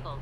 enabled.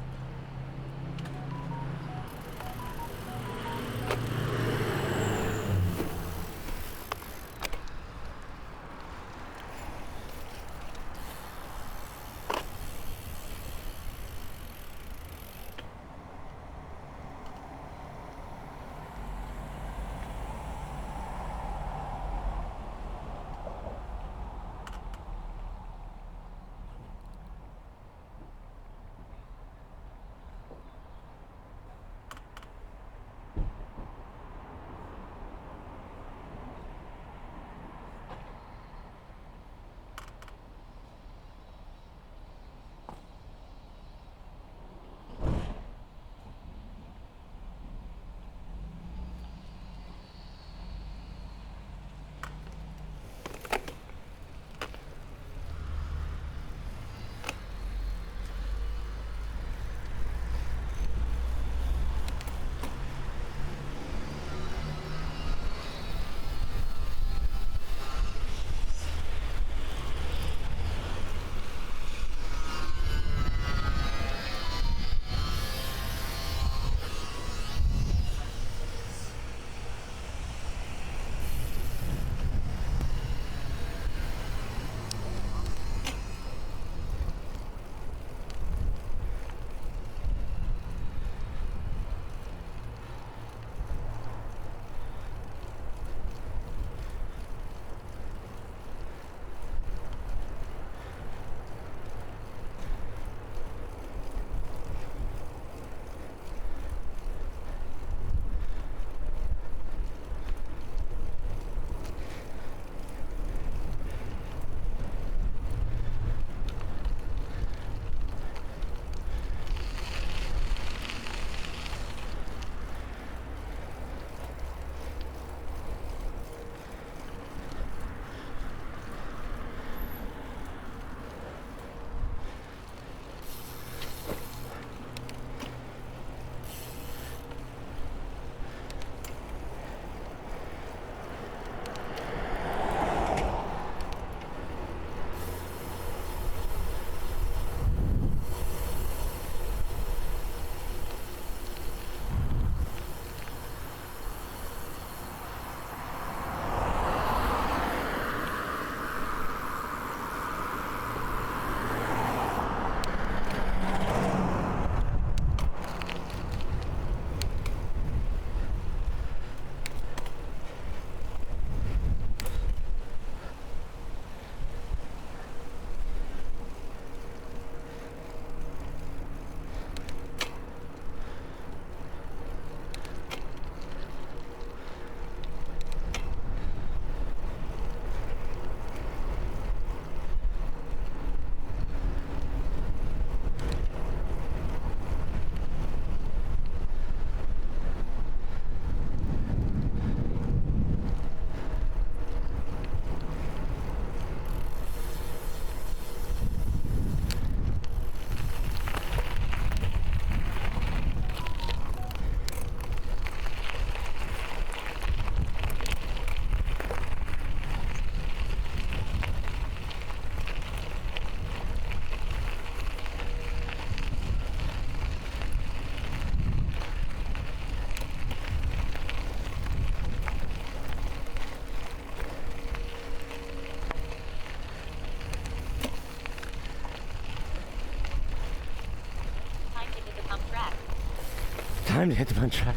Time to hit the pump track.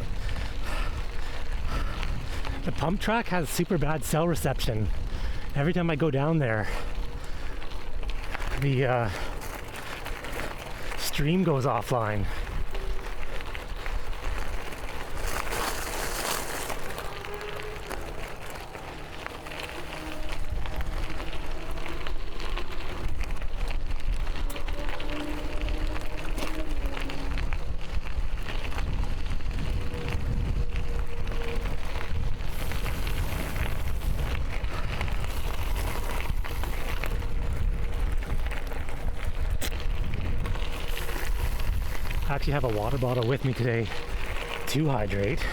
The pump track has super bad cell reception. Every time I go down there, the stream goes offline. I actually have a water bottle with me today to hydrate.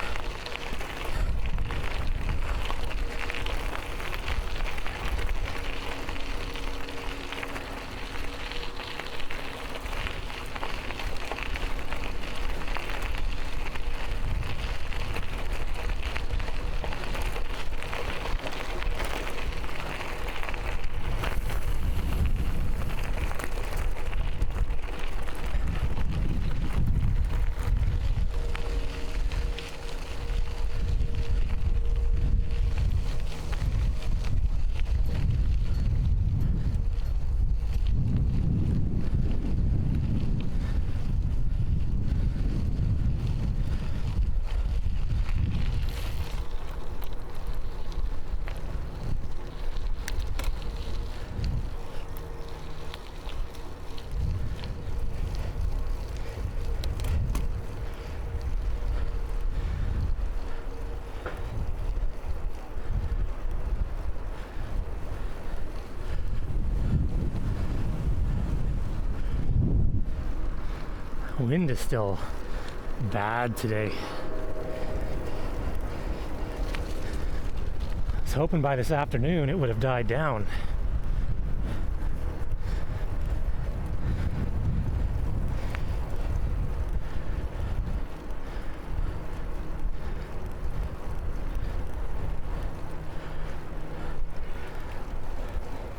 wind is still bad today. I was hoping by this afternoon it would have died down.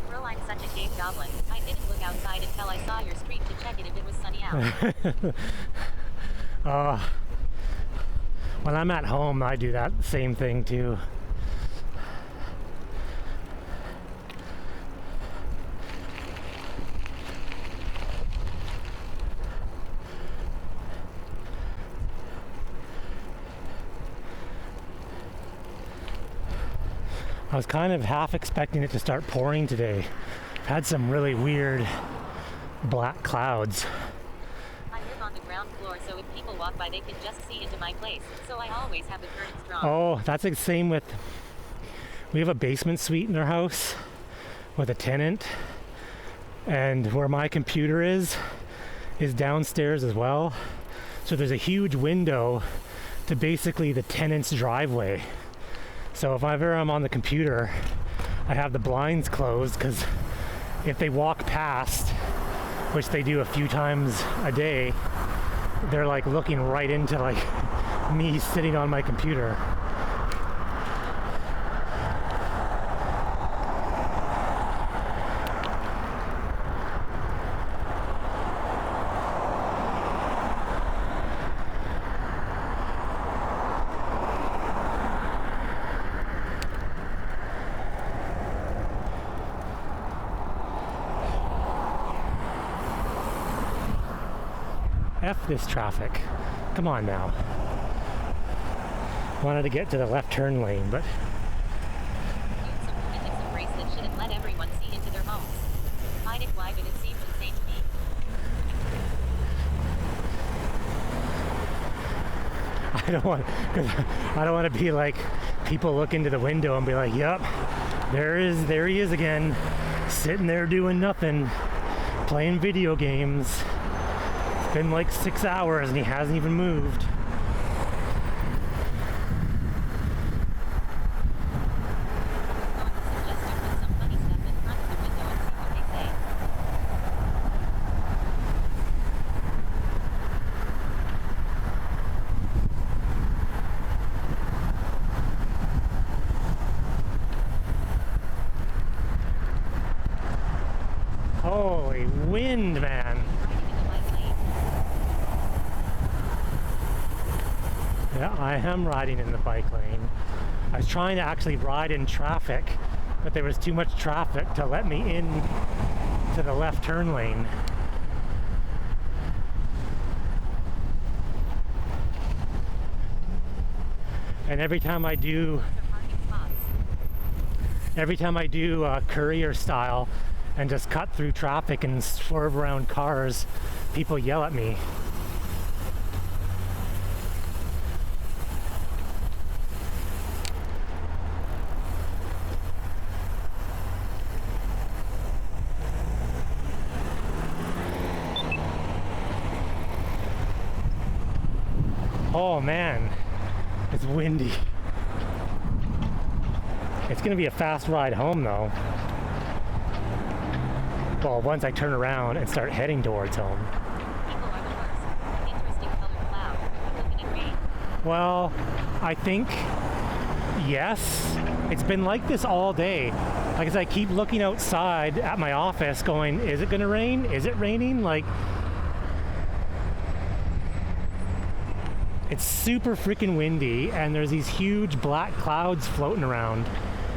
Bro, I'm such a cave goblin. I didn't look outside until I saw your street to check it if it was sunny out. When I'm at home, I do that same thing too. I was kind of half expecting it to start pouring today. I've had some really weird black clouds. I live on the ground floor, so if people walk by, they can just see into my place. So I always have the curtains drawn. Oh, that's the same with... We have a basement suite in our house with a tenant. And where my computer is downstairs as well. So there's a huge window to basically the tenant's driveway. So if ever I'm on the computer, I have the blinds closed, because if they walk past, which they do a few times a day, they're like looking right into like me sitting on my computer. F this traffic. Come on now. Wanted to get to the left turn lane, but... Some heretics embrace that shit and let everyone see into their homes. I didn't why, but it seems insane to me. I don't want to be like people look into the window and be like, yep, there he is again, sitting there doing nothing, playing video games. It's been like 6 hours and he hasn't even moved. Holy wind, man. Yeah, I am riding in the bike lane. I was trying to actually ride in traffic, but there was too much traffic to let me in to the left turn lane. And every time I do courier style and just cut through traffic and swerve around cars, people yell at me. Oh man, it's windy. It's gonna be a fast ride home though. Well, once I turn around and start heading towards home. People are the worst. Interesting colored cloud. Looking at rain. Well, I think yes. It's been like this all day. Like as I keep looking outside at my office going, is it gonna rain? Is it raining? Like, it's super freaking windy and there's these huge black clouds floating around,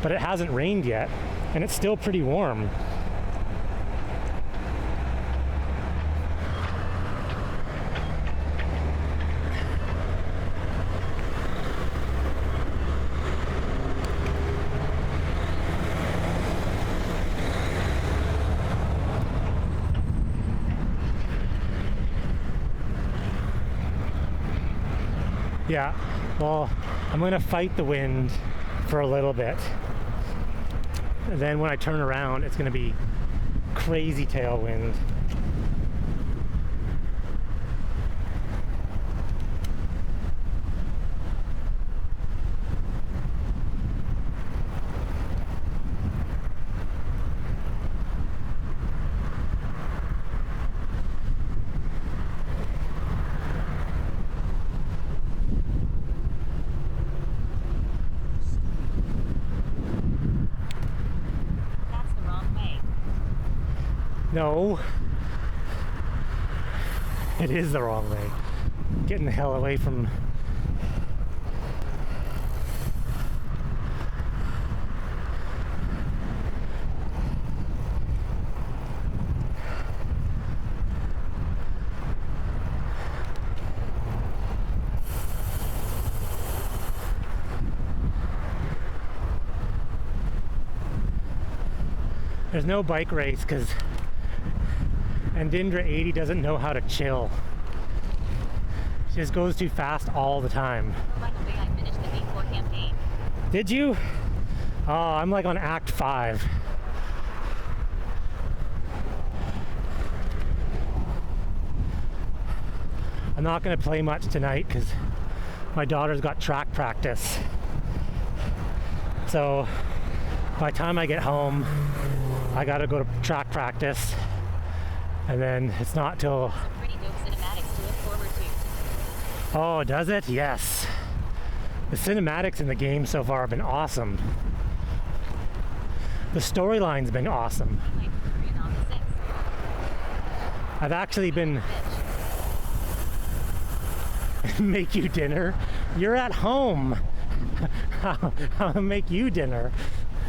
but it hasn't rained yet and it's still pretty warm. Yeah, well, I'm gonna fight the wind for a little bit. And then when I turn around, it's gonna be crazy tailwind. No. It is the wrong way. Getting the hell away from... There's no bike race because Andindra 80 doesn't know how to chill. She just goes too fast all the time. Oh, by the way, I finished the Week 4 campaign. Did you? Oh, I'm like on Act 5. I'm not going to play much tonight because my daughter's got track practice. So by the time I get home, I got to go to track practice. And then it's not till... Some pretty dope cinematics to look forward to. Oh, does it? Yes. The cinematics in the game so far have been awesome. The storyline's been awesome. Like Korean on the 6th. I've actually been... Bitch. Make you dinner? You're at home. I'll make you dinner.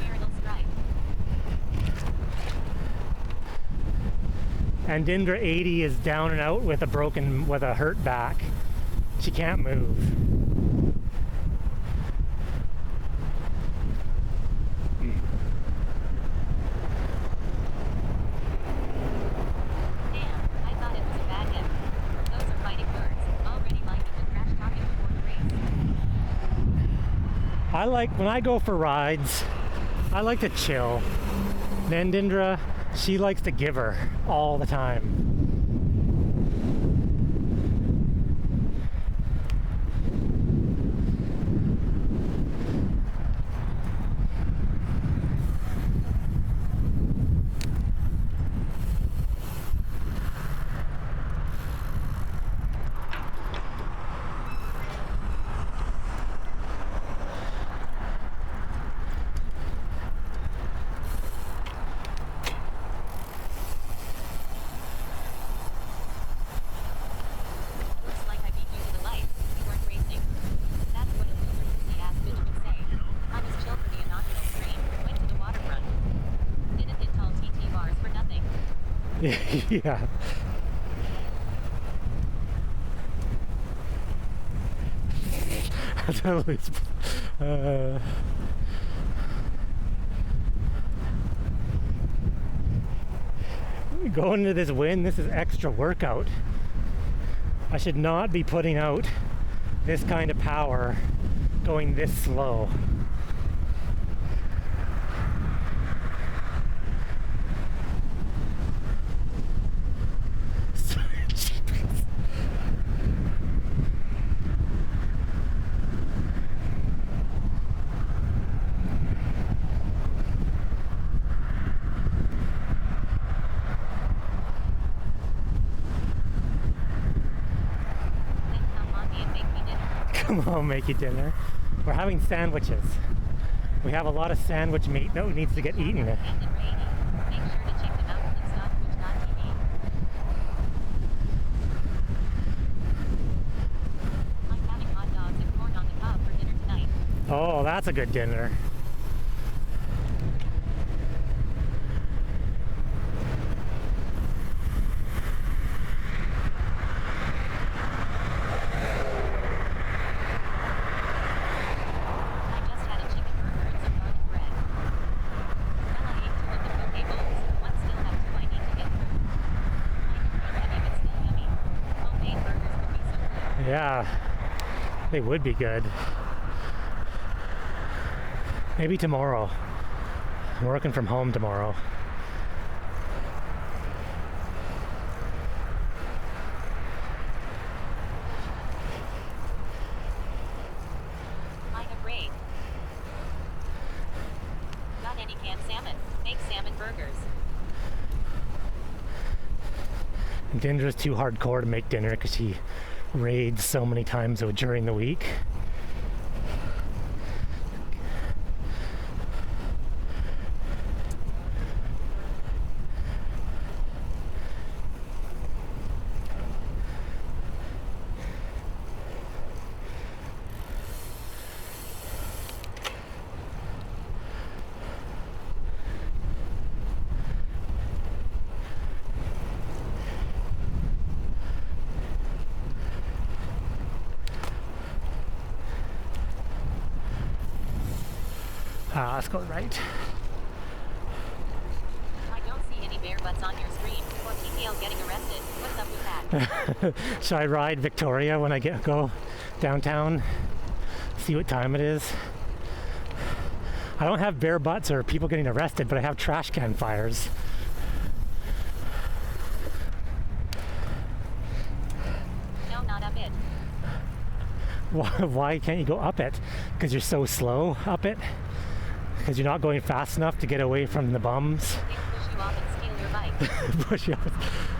Marital strife. And Indra 80 is down and out with a hurt back. She can't move. Damn, I thought it was a bad hip. Those are fighting words. Already liked it with trash talking before the race. I like, when I go for rides, I like to chill. Nandindra, she likes to give her all the time. Looks like I beat you to the lights. You weren't racing. That's what a loser pussy-ass bitch would say. I was chill for the inaugural stream. Went to the waterfront. Didn't hit tall TT bars for nothing. Yeah. Totally. Going into this wind, this is extra workout. I should not be putting out this kind of power going this slow. Then come on me and make me dinner. Come on, make you dinner. We're having sandwiches. We have a lot of sandwich meat that needs to get eaten. And then rainy. Make sure to check them out on Twitch.tv. I'm having hot dogs and corn on the cob for dinner tonight. Oh, that's a good dinner. I just had a chicken burger and some garlic bread. Well, I ate 2 of the poke bowls. One still have 2 I need to get through. Kind of heavy but still yummy. Homemade burgers would be so good. Yeah, they would be good. Maybe tomorrow. I'm working from home tomorrow. Like a braid. Got any canned salmon? Make salmon burgers. Dindra's too hardcore to make dinner because she raids so many times during the week. let's go right. I don't see any bear butts on your stream or PPL getting arrested. What's up with that? Should I ride Victoria when I go downtown? See what time it is. I don't have bear butts or people getting arrested, but I have trash can fires. No, not up it. Why can't you go up it? Because you're so slow up it? Because you're not going fast enough to get away from the bums? They'll push you off and steal your bike. Push you off.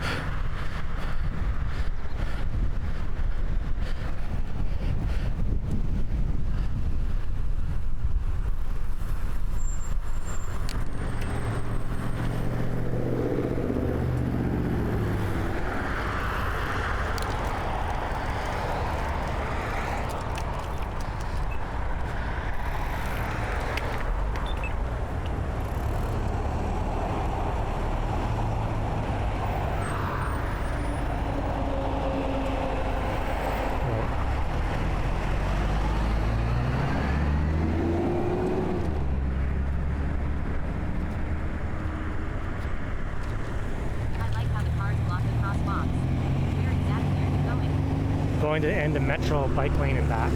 Going to the end of Metro bike lane and back.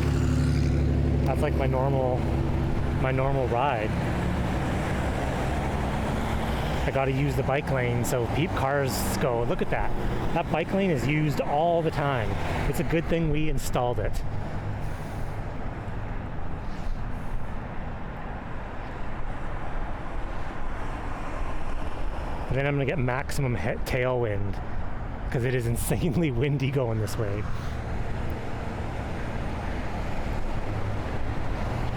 That's like my normal ride. I got to use the bike lane so cars go. Look at that. That bike lane is used all the time. It's a good thing we installed it. And then I'm going to get maximum tailwind because it is insanely windy going this way.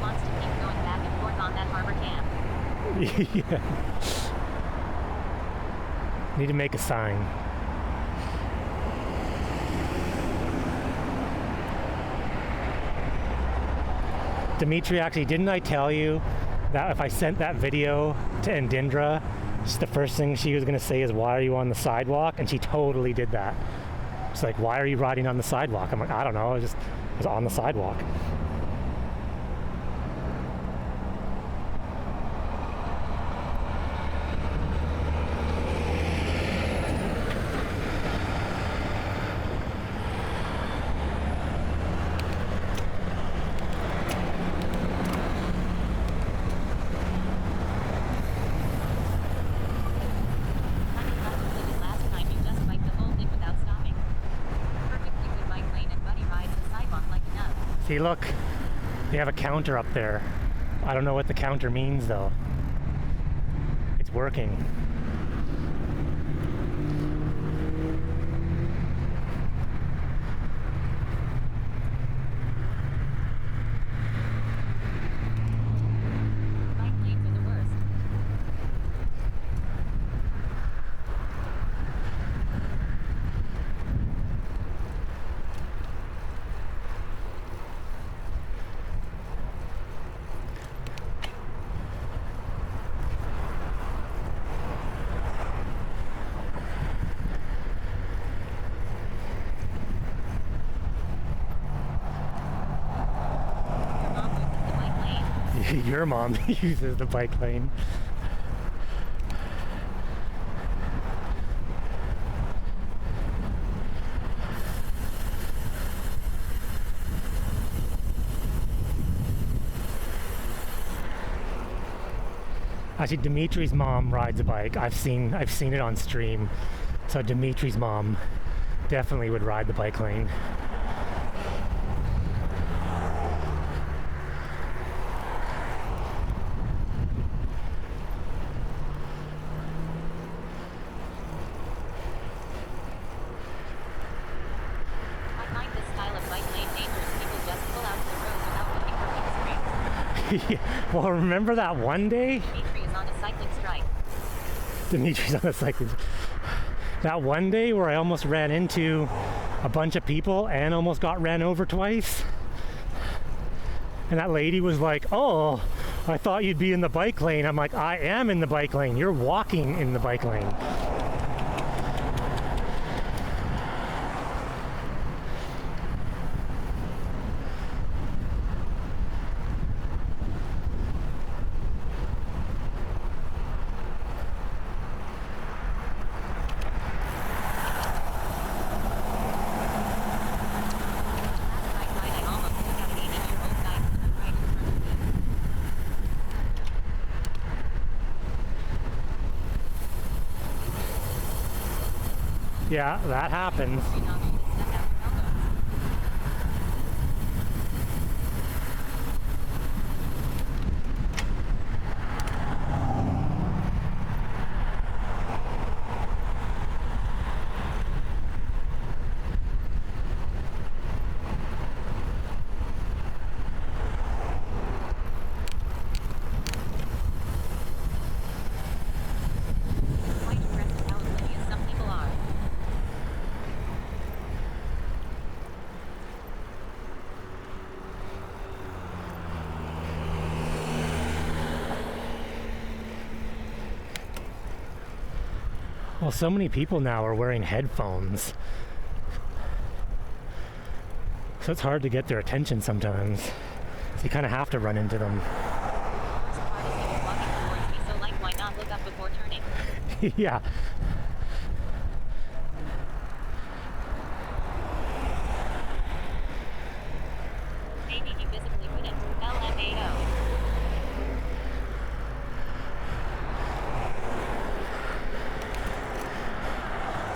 Wants to keep going back and forth on that harbor camp. Yeah. Need to make a sign. Dimitri, actually, didn't I tell you that if I sent that video to Indindra, just the first thing she was going to say is, why are you on the sidewalk? And she totally did that. It's like, why are you riding on the sidewalk? I'm like, I don't know, I was on the sidewalk. See, look, you have a counter up there. I don't know what the counter means though. It's working. Bike lanes are the worst. Your mom uses the bike lane. Actually, Dimitri's mom rides a bike. I've seen it on stream. So Dimitri's mom definitely would ride the bike lane. Well, remember that one day? Dimitri is on a cycling strike. Dimitri's on a cycling. That one day where I almost ran into a bunch of people and almost got ran over twice. And that lady was like, "Oh, I thought you'd be in the bike lane." I'm like, "I am in the bike lane. You're walking in the bike lane." Yeah, that happens. You're not going to step out your elbows. Quite impressed with how oblivious some people are. Well, so many people now are wearing headphones. So it's hard to get their attention sometimes. So you kind of have to run into them. The worst part is he was walking towards me, so like, why not look up before turning? Yeah. Maybe he visibly couldn't. LMAO.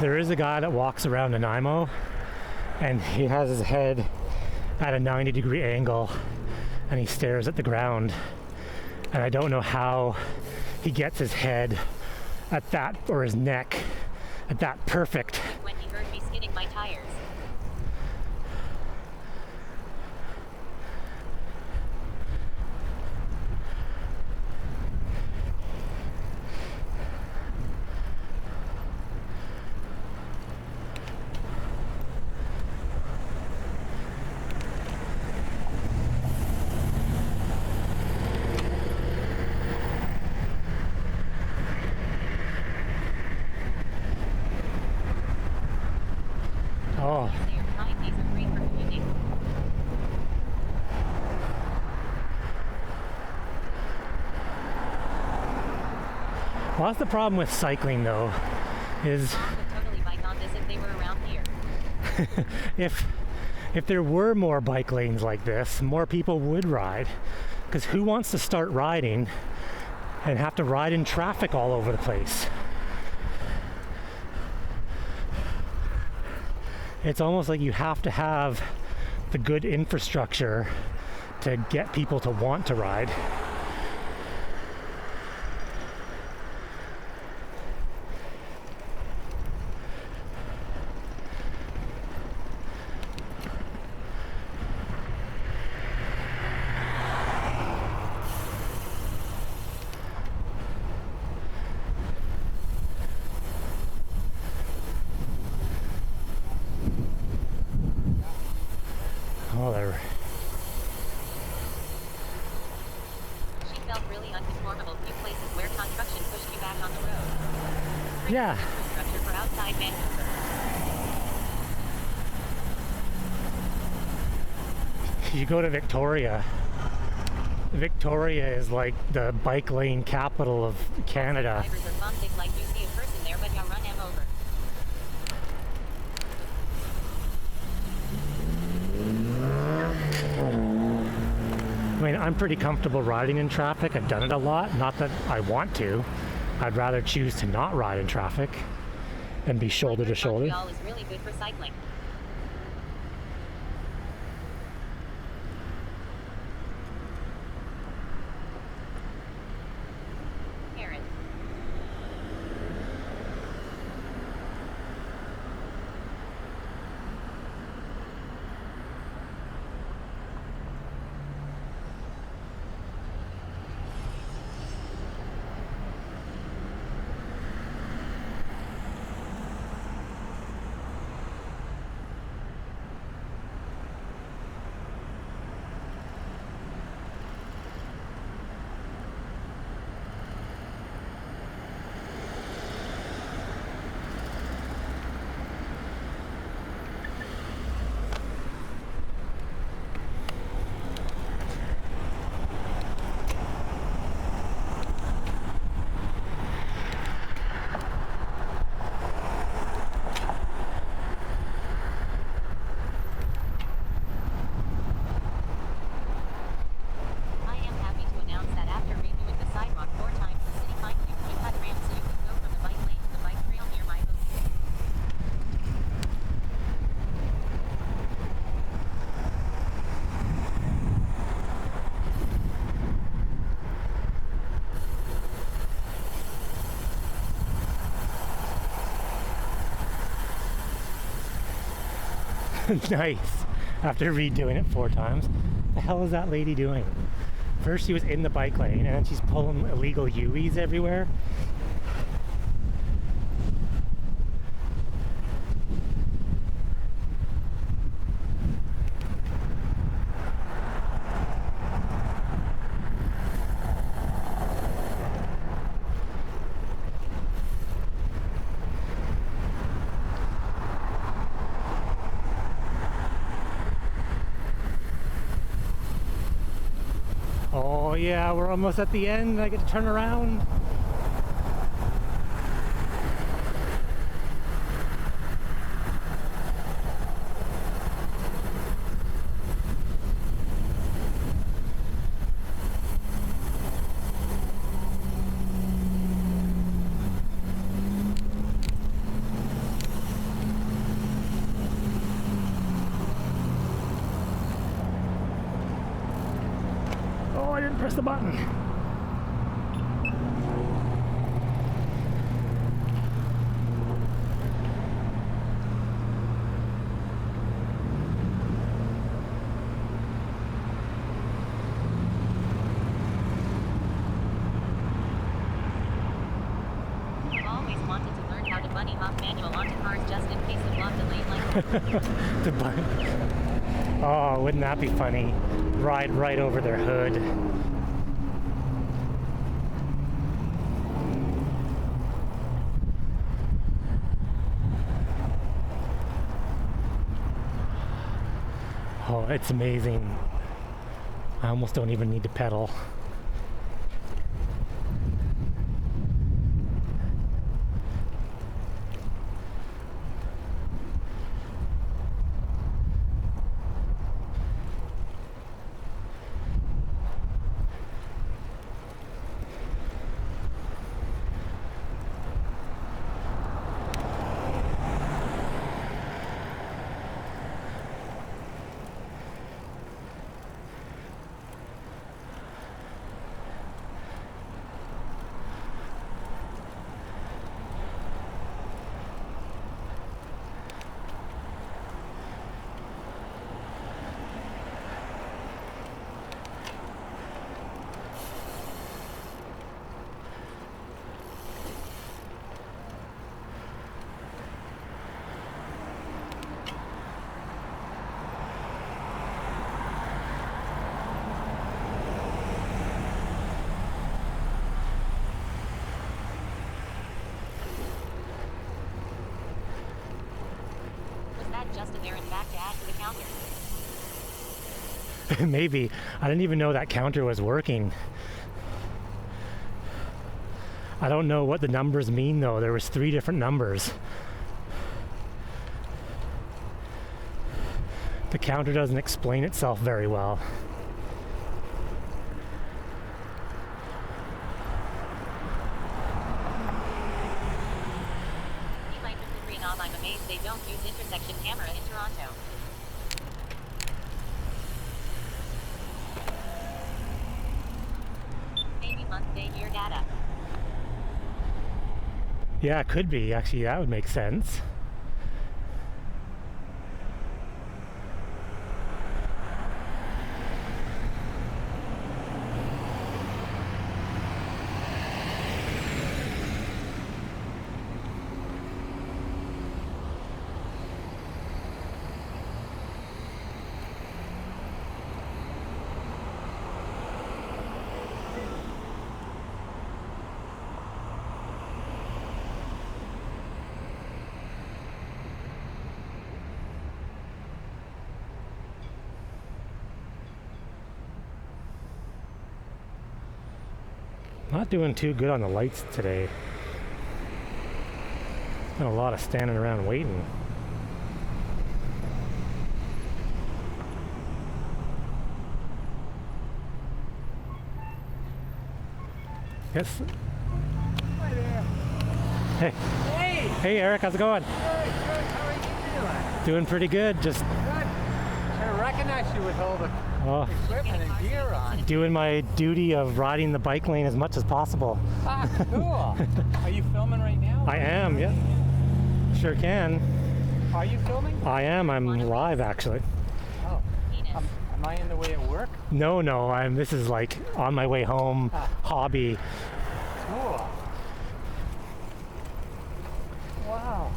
There is a guy that walks around Nanaimo and he has his head at a 90-degree angle and he stares at the ground. And I don't know how he gets his head at that, or his neck at that perfect. When he heard me skidding my tires. Oh, Yes, they are kind. These are great for commuting. well, that's the problem with cycling though, is Mom would totally bike on this if they were around here. if there were more bike lanes like this, more people would ride. Because who wants to start riding and have to ride in traffic all over the place? It's almost like you have to have the good infrastructure to get people to want to ride. Oh, they're She felt really unconformable. Few places where construction pushed you back on the road. Great Yeah. infrastructure for outside Vancouver. you go to Victoria. Victoria is like the bike lane capital of Canada. Drivers are bummed if like you see a person there but you run him over. I mean, I'm pretty comfortable riding in traffic. I've done it a lot. Not that I want to. I'd rather choose to not ride in traffic and be shoulder to shoulder. Montreal is really good for cycling. Aaron. Nice. After redoing it 4 times. The hell is that lady doing? First she was in the bike lane and then she's pulling illegal U's everywhere. Oh yeah, we're almost at the end. I get to turn around. Oh, I didn't press the button. I've always wanted to learn how to bunny hop manual onto cars just in case it blocked the lane like The button. Oh, wouldn't that be funny? Ride right over their hood. Oh, it's amazing. I almost don't even need to pedal. Was that just an errand back to add to the counter? Maybe. I didn't even know that counter was working. I don't know what the numbers mean though. There was 3 different numbers. The counter doesn't explain itself very well. You might disagree, Knob. I'm amazed they don't use intersection camera in Toronto. Maybe month, day, year data. Yeah, it could be. Actually, that would make sense. Not doing too good on the lights today. Been a lot of standing around waiting. Yes. Hi there. Hey. Hey! Hey Eric, how's it going? Good, good. How are you doing? Doing pretty good. Just Good. I recognize you with all the oh, equipment and gear on. doing my duty of riding the bike lane as much as possible. Ah, cool. Are you filming right now? I am, yeah. Sure can. Are you filming? I am. I'm live, actually. Oh. Penis. Am I in the way of work? No, this is like on my way home hobby. Cool. Wow.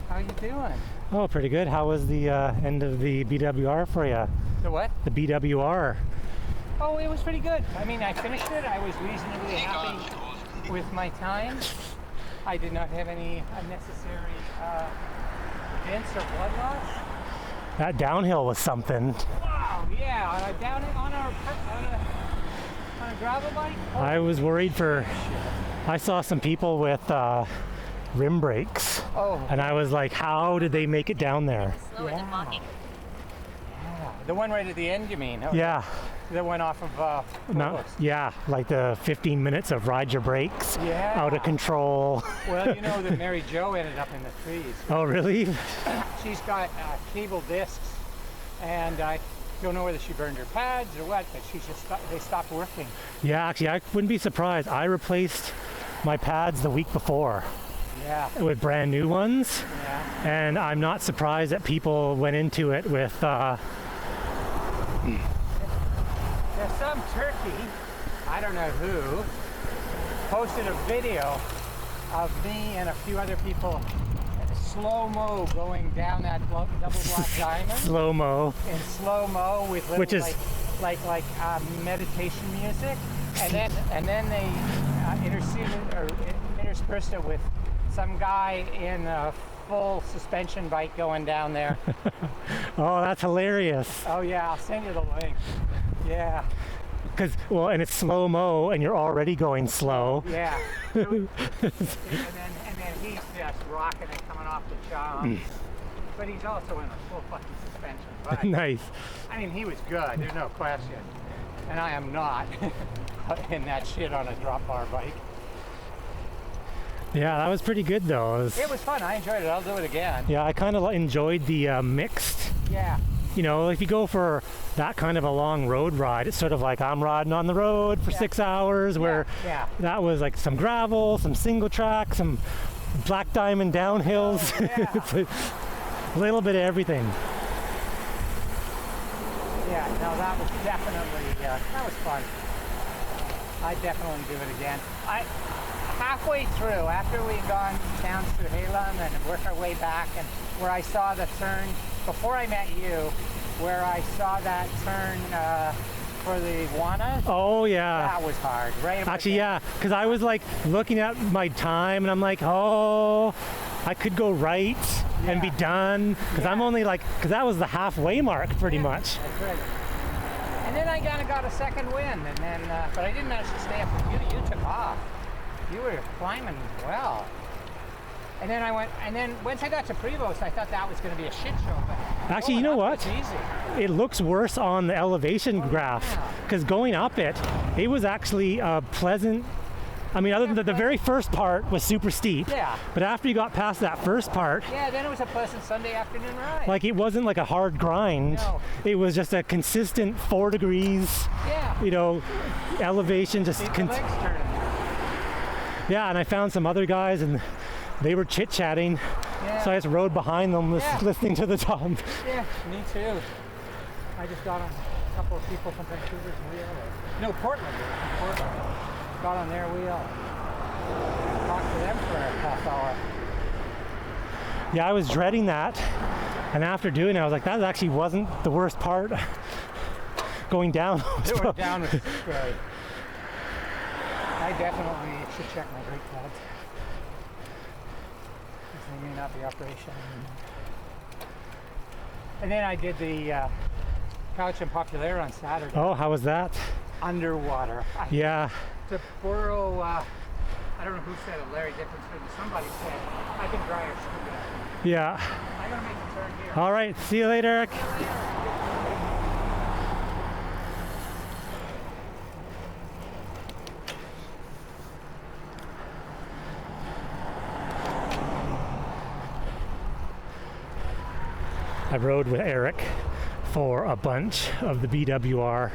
How you doing? Oh, pretty good. How was the end of the BWR for you? The what? The BWR. Oh, it was pretty good. I mean, I finished it. I was reasonably happy with my time. I did not have any unnecessary dents or blood loss. That downhill was something. Wow, yeah, on a gravel bike. Oh, I was worried for. I saw some people with rim brakes, and I was like, how did they make it down there? Slower than walking. yeah. The one right at the end, you mean? Yeah. That went off of Yeah, like the 15 minutes of ride your brakes, Yeah. out of control. Well, you know that Mary Jo ended up in the trees. Oh, really? She's got cable discs, and I don't know whether she burned her pads or what, but they stopped working. Yeah, actually, I wouldn't be surprised. I replaced my pads the week before Yeah, with brand new ones, yeah. and I'm not surprised that people went into it with. There's some turkey, I don't know who, posted a video of me and a few other people slow-mo going down that double black diamond Slow-mo. in slow-mo with little, Which is- like meditation music, and then they interspersed it with some guy in a full suspension bike going down there. Oh, that's hilarious. Oh yeah, I'll send you the link. Yeah, And it's slow-mo, and you're already going slow. yeah. and then he's just rocking it coming off the job. But he's also in a full fucking suspension bike. Nice. I mean, he was good, there's no question. And I am not in that shit on a drop bar bike. Yeah, that was pretty good though. It was fun, I enjoyed it, I'll do it again. Yeah, I kind of enjoyed the mixed. Yeah, You know, if you go for that kind of a long road ride, it's sort of like I'm riding on the road for 6 hours, where yeah. that was like some gravel, some single track, some black diamond downhills. Yeah. It's a little bit of everything. Yeah, no, that was definitely, that was fun. I'd definitely do it again. Halfway through, after we'd gone down through Halem and worked our way back, and where I saw the turn, before I met you, where I saw that turn for the Iguanas, Oh yeah. that was hard, right? about Actually, the- yeah, because I was like looking at my time and I'm like, oh, I could go right and be Yeah. done. Because I'm only like, because that was the halfway mark pretty much. That's right. And then I kind of got a second wind, and then, but I didn't manage to stay up with you. You took off. You were climbing well. And then once I got to Prevost, I thought that was going to be a shit show. But Actually, you know going up what? was easy. It looks worse on the elevation graph. yeah. Because going up it was actually pleasant. I mean, other than the very first part was super steep. Yeah. But after you got past that first part, Yeah, then it was a pleasant Sunday afternoon ride. like it wasn't like a hard grind. No. It was just a consistent 4 degrees, yeah. you know, elevation. Just Keep the legs turning. yeah, and I found some other guys and they were chit-chatting. Yeah. So I just rode behind them Yeah. listening to the top. Yeah, me too. I just got on a couple of people from Vancouver's wheel. No, Portland. Got on their wheel. Talked to them for a half hour. Yeah, I was dreading that. And after doing it, I was like, that actually wasn't the worst part. Going down. They were down with scary. I definitely should check my brake pads. Because they may not be operational anymore. And then I did the Couch and Populaire on Saturday. Oh, how was that? Underwater. Yeah. To borrow, I don't know who said it, Larry Dickens, but somebody said, I can dry your scooter. Yeah. I'm going to make a turn here. All right. See you later, Eric. I rode with Eric for a bunch of the BWR.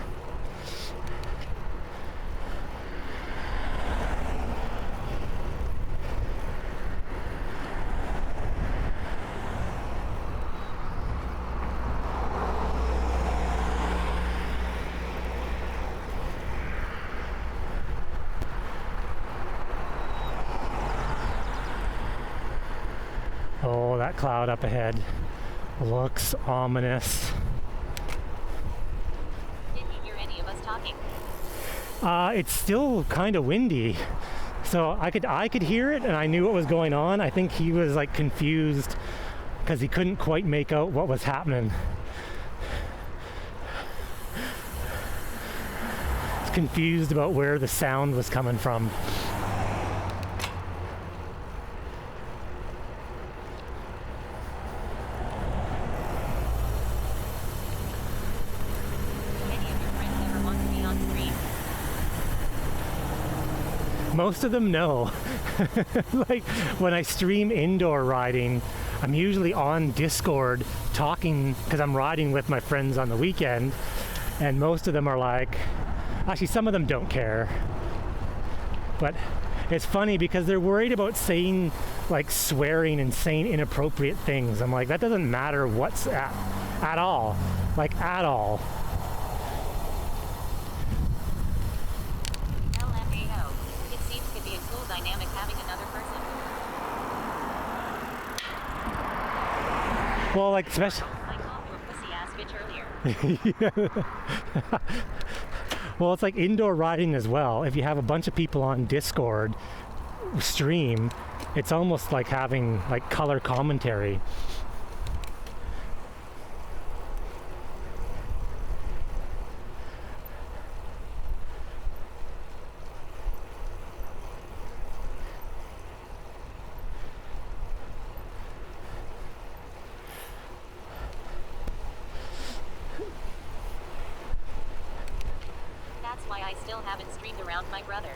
that cloud up ahead looks ominous. Did you hear any of us talking? It's still kind of windy, so I could hear it, and I knew what was going on. I think he was like confused because he couldn't quite make out what was happening. He's confused about where the sound was coming from. Any of your friends ever want to be on stream? Most of them know. Like when I stream indoor riding, I'm usually on Discord talking because I'm riding with my friends on the weekend, and most of them are like, actually some of them don't care, but it's funny because they're worried about saying like swearing and saying inappropriate things. I'm like, that doesn't matter what's at all, like at all. LMAO. It seems to be a cool dynamic having another person. Well, like especially I called you a pussy ass bitch earlier. well, it's like indoor riding as well. If you have a bunch of people on Discord stream, it's almost like having like color commentary. That's why I still haven't streamed around my brother.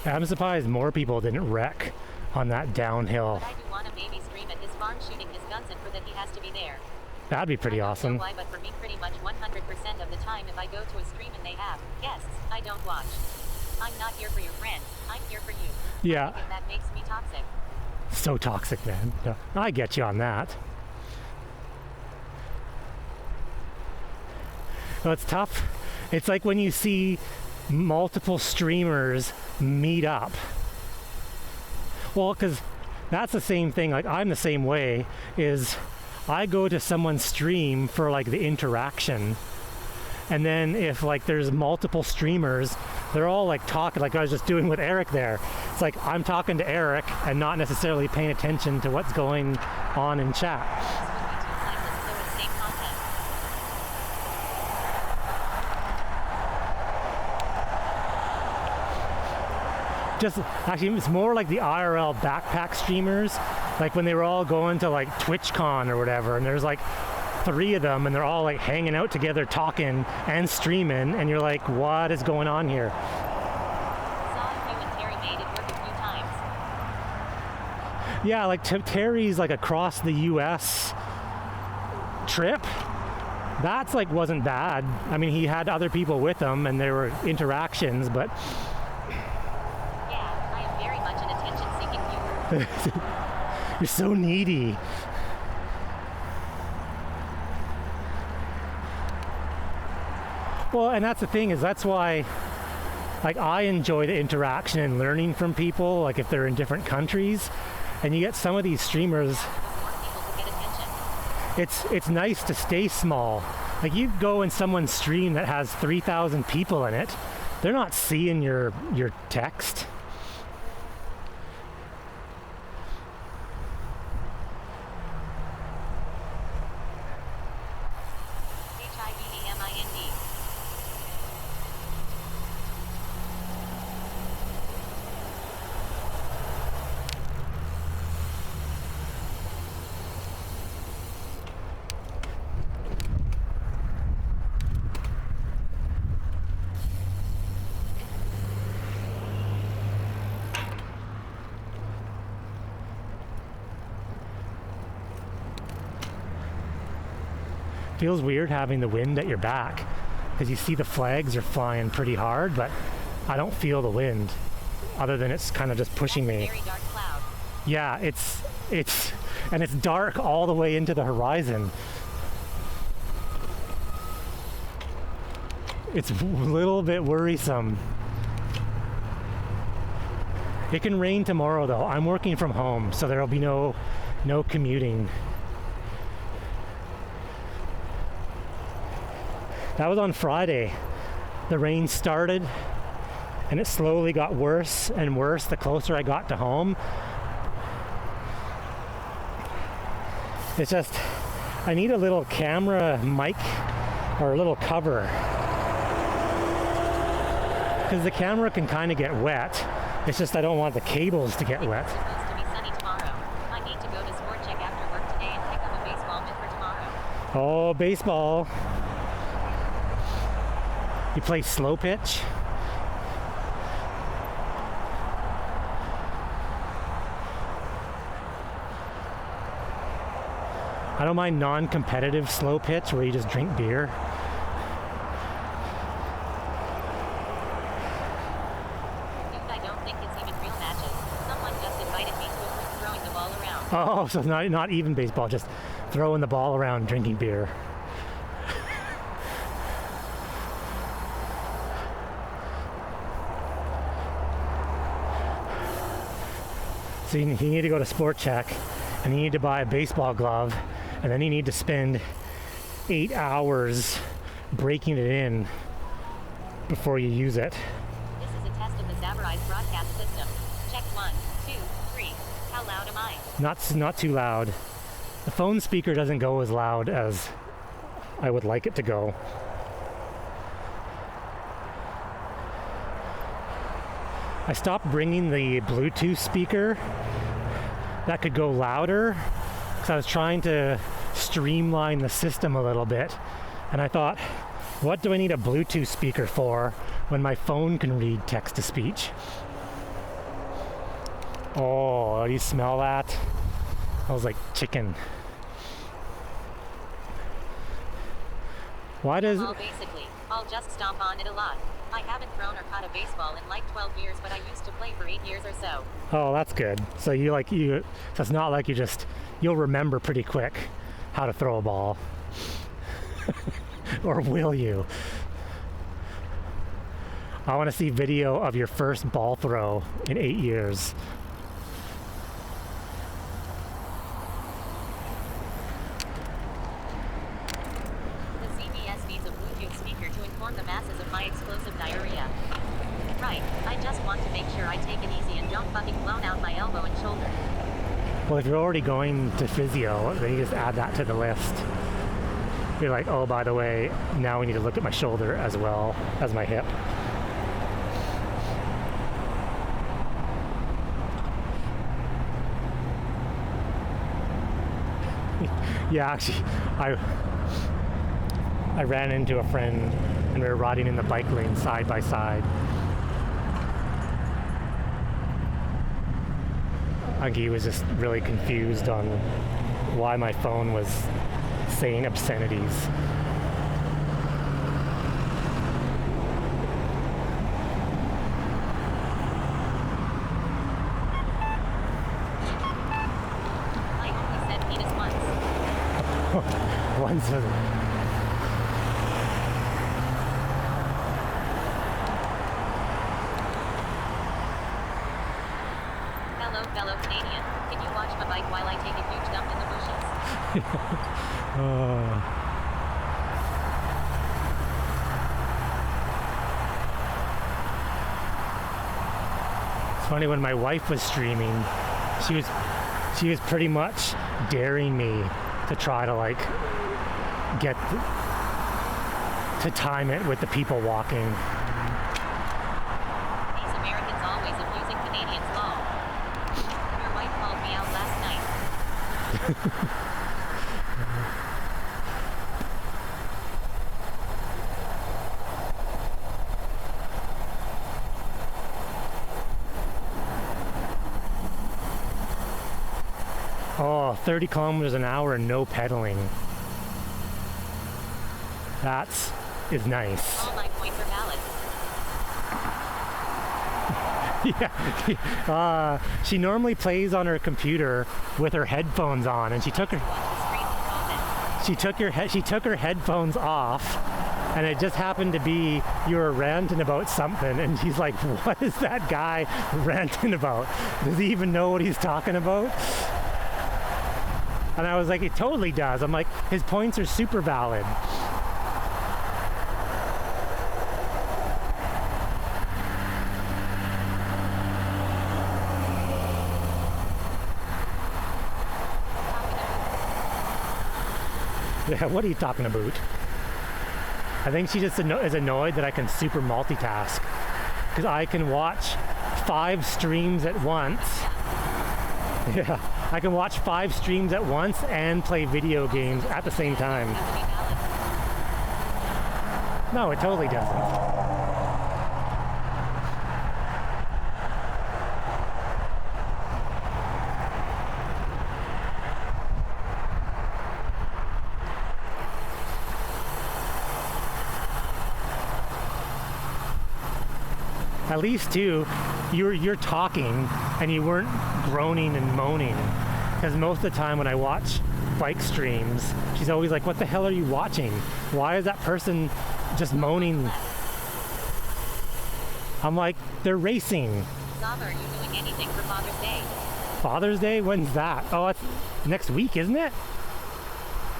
I'm surprised more people didn't wreck on that downhill. But I do want to maybe stream at his farm shooting his guns and for that he has to be there. That'd be pretty I don't awesome. know why, but for me pretty much 100% of the time if I go to a stream and they have guests, I don't watch. I'm not here for your friends, I'm here for you. Yeah, And that makes me toxic. so toxic, man. Yeah, I get you on that. Well, it's tough. It's like when you see multiple streamers meet up. Well, because that's the same thing. Like I'm the same way. Is I go to someone's stream for like the interaction, and then if like there's multiple streamers, they're all like talking, like I was just doing with Eric there. It's like I'm talking to Eric and not necessarily paying attention to what's going on in chat. This would be too mindless, so it's same content. Just actually, it's more like the IRL backpack streamers, like when they were all going to like TwitchCon or whatever, and there's like 3 of them, and they're all like hanging out together, talking and streaming, and you're like, what is going on here? Saw you and Terry made it work a few times. Yeah, like Terry's like across the U.S. trip. That's like wasn't bad. I mean, he had other people with him, and there were interactions, but Yeah, I am very much an attention-seeking viewer. you're so needy. Well, and that's the thing, is that's why like I enjoy the interaction and learning from people, like if they're in different countries, and you get some of these streamers, More people to get attention. it's nice to stay small. Like you go in someone's stream that has 3,000 people in it, they're not seeing your text. HIVEMIND. Feels weird having the wind at your back. because you see the flags are flying pretty hard, but I don't feel the wind, other than it's kind of just pushing me. Very dark cloud. Yeah, it's and it's dark all the way into the horizon. It's a little bit worrisome. It can rain tomorrow though. I'm working from home, so there'll be no commuting. That was on Friday. The rain started and it slowly got worse and worse the closer I got to home. It's just, I need a little camera mic or a little cover, because the camera can kind of get wet. It's just I don't want the cables to get wet. It's supposed to be sunny tomorrow. I need to go to sport check after work today and pick up a baseball mitt for tomorrow. Oh, baseball. You play slow pitch? I don't mind non-competitive slow pitch where you just drink beer. Dude, I don't think it's even real matches. Someone just invited me to a group throwing the ball around. Oh, so not even baseball, just throwing the ball around, drinking beer. So you need to go to Sport Check, and you need to buy a baseball glove, and then you need to spend 8 hours breaking it in before you use it. This is a test of the Zabarized broadcast system. Check 1, 2, 3. How loud am I? Not too loud. The phone speaker doesn't go as loud as I would like it to go. I stopped bringing the Bluetooth speaker that could go louder because I was trying to streamline the system a little bit, and I thought, what do I need a Bluetooth speaker for when my phone can read text-to-speech? Oh, do you smell that? That was like chicken. Why does... Well, basically, I'll just stomp on it a lot. I haven't thrown or caught a baseball in like 12 years, but I used to play for 8 years or so. Oh, that's good. So so it's not like you'll remember pretty quick how to throw a ball. Or will you? I want to see video of your first ball throw in 8 years. The CBS needs a Bluetooth speaker to inform the masses of my explosive diarrhea. Right, I just want to make sure I take it easy and don't fucking blown out my elbow and shoulder. Well, if you're already going to physio, then you just add that to the list. You're like, oh, by the way, now we need to look at my shoulder as well as my hip. Yeah, actually, I ran into a friend and we were riding in the bike lane side by side. I think he was just really confused on why my phone was saying obscenities. I only said penis once. Once Hello, fellow Canadian. Can you watch my bike while I take a huge dump in the bushes? It's funny, when my wife was streaming, she was pretty much daring me to try to to time it with the people walking. These Americans always abusing Canadians' law. Your wife called me out last night. Oh, 30 kilometers an hour and no pedaling. That's is nice. All 9 points are valid. Yeah. She normally plays on her computer with her headphones on, and she took her headphones off, and it just happened to be you were ranting about something, and she's like, what is that guy ranting about? Does he even know what he's talking about? And I was like, it totally does. I'm like, his points are super valid. Yeah, what are you talking about? I think she just is annoyed that I can super multitask, because I can watch 5 streams at once. Yeah, I can watch 5 streams at once and play video games at the same time. Has to be valid. No, it totally doesn't. At least too, you're talking and you weren't groaning and moaning. Because most of the time when I watch bike streams, she's always like, what the hell are you watching? Why is that person just moaning? I'm like, they're racing. Zava, are you doing anything for Father's Day? Father's Day? When's that? Oh, it's next week, isn't it?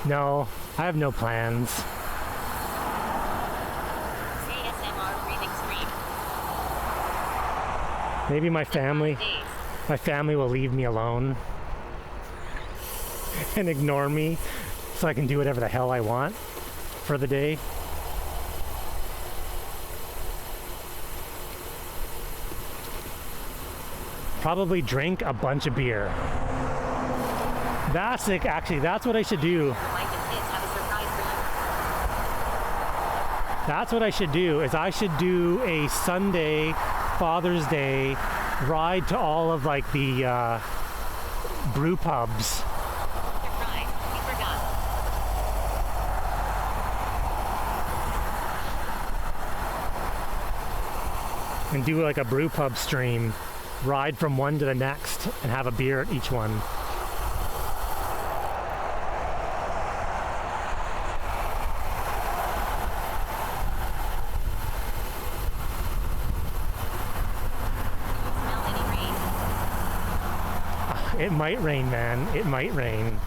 No, I have no plans. ASMR breathing stream. Maybe my family Days. will leave me alone and ignore me so I can do whatever the hell I want for the day. Probably drink a bunch of beer. That's it, actually, that's what I should do. Your wife and kids have a surprise for you. That's what I should do, is I should do a Sunday, Father's Day ride to all of like the brew pubs. Your prize. We forgot. And do like a brew pub stream, ride from one to the next and have a beer at each one. Smell any rain? It might rain, man. It might rain.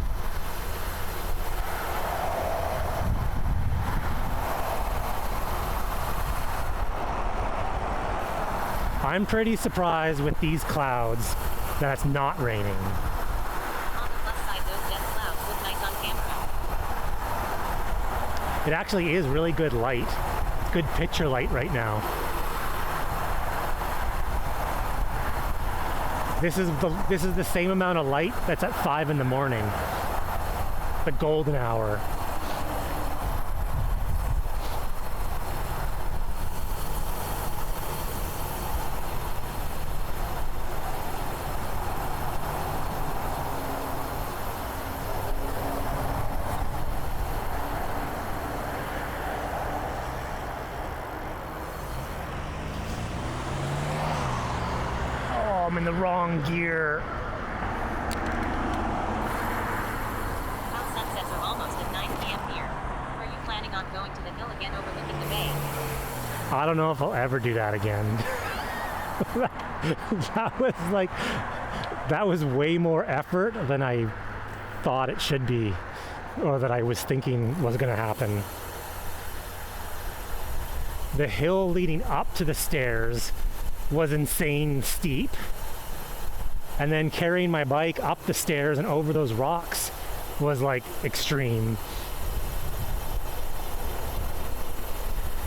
I'm pretty surprised with these clouds that it's not raining. On the plus side, those dense clouds look nice on camera. It actually is really good light. It's good picture light right now. This is the same amount of light that's at 5 in the morning. The golden hour. Oh, I'm in the wrong gear. House sunsets are almost at 9 p.m. here. Are you planning on going to the hill again overlooking the bay? I don't know if I'll ever do that again. that was way more effort than I thought it should be, or that I was thinking was going to happen. The hill leading up to the stairs was insane steep, and then carrying my bike up the stairs and over those rocks was like extreme.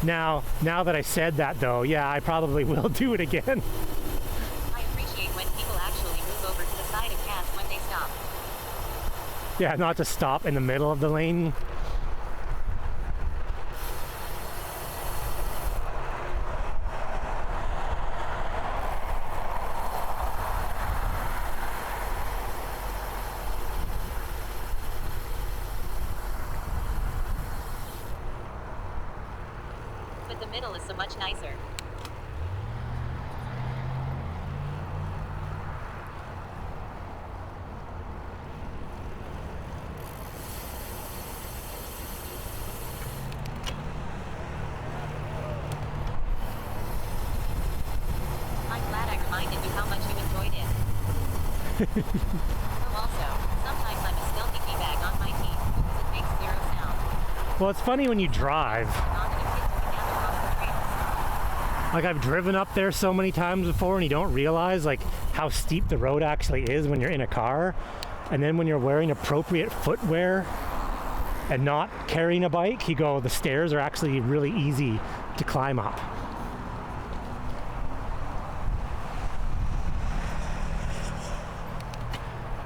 Now that I said that though, yeah, I probably will do it again. I appreciate when people actually move over to the side of gas when they stop. Yeah, not to stop in the middle of the lane. but the middle is so much nicer. I'm glad I reminded you how much you enjoyed it. Oh, also, sometimes I'm a stealthy bag on my teeth because it makes zero sound. Well, it's funny when you drive. Not that it fits together on the trails. Like I've driven up there so many times before and you don't realize like how steep the road actually is when you're in a car. And then when you're wearing appropriate footwear and not carrying a bike, you go, the stairs are actually really easy to climb up.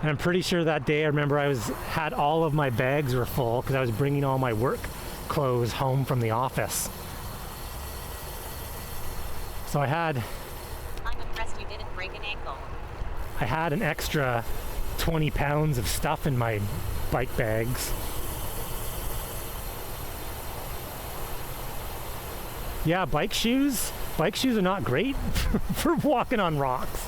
And I'm pretty sure that day I remember had all of my bags were full because I was bringing all my work clothes home from the office. So I had I'm impressed you didn't break an ankle. I had an extra 20 pounds of stuff in my bike bags. Yeah, bike shoes are not great for walking on rocks.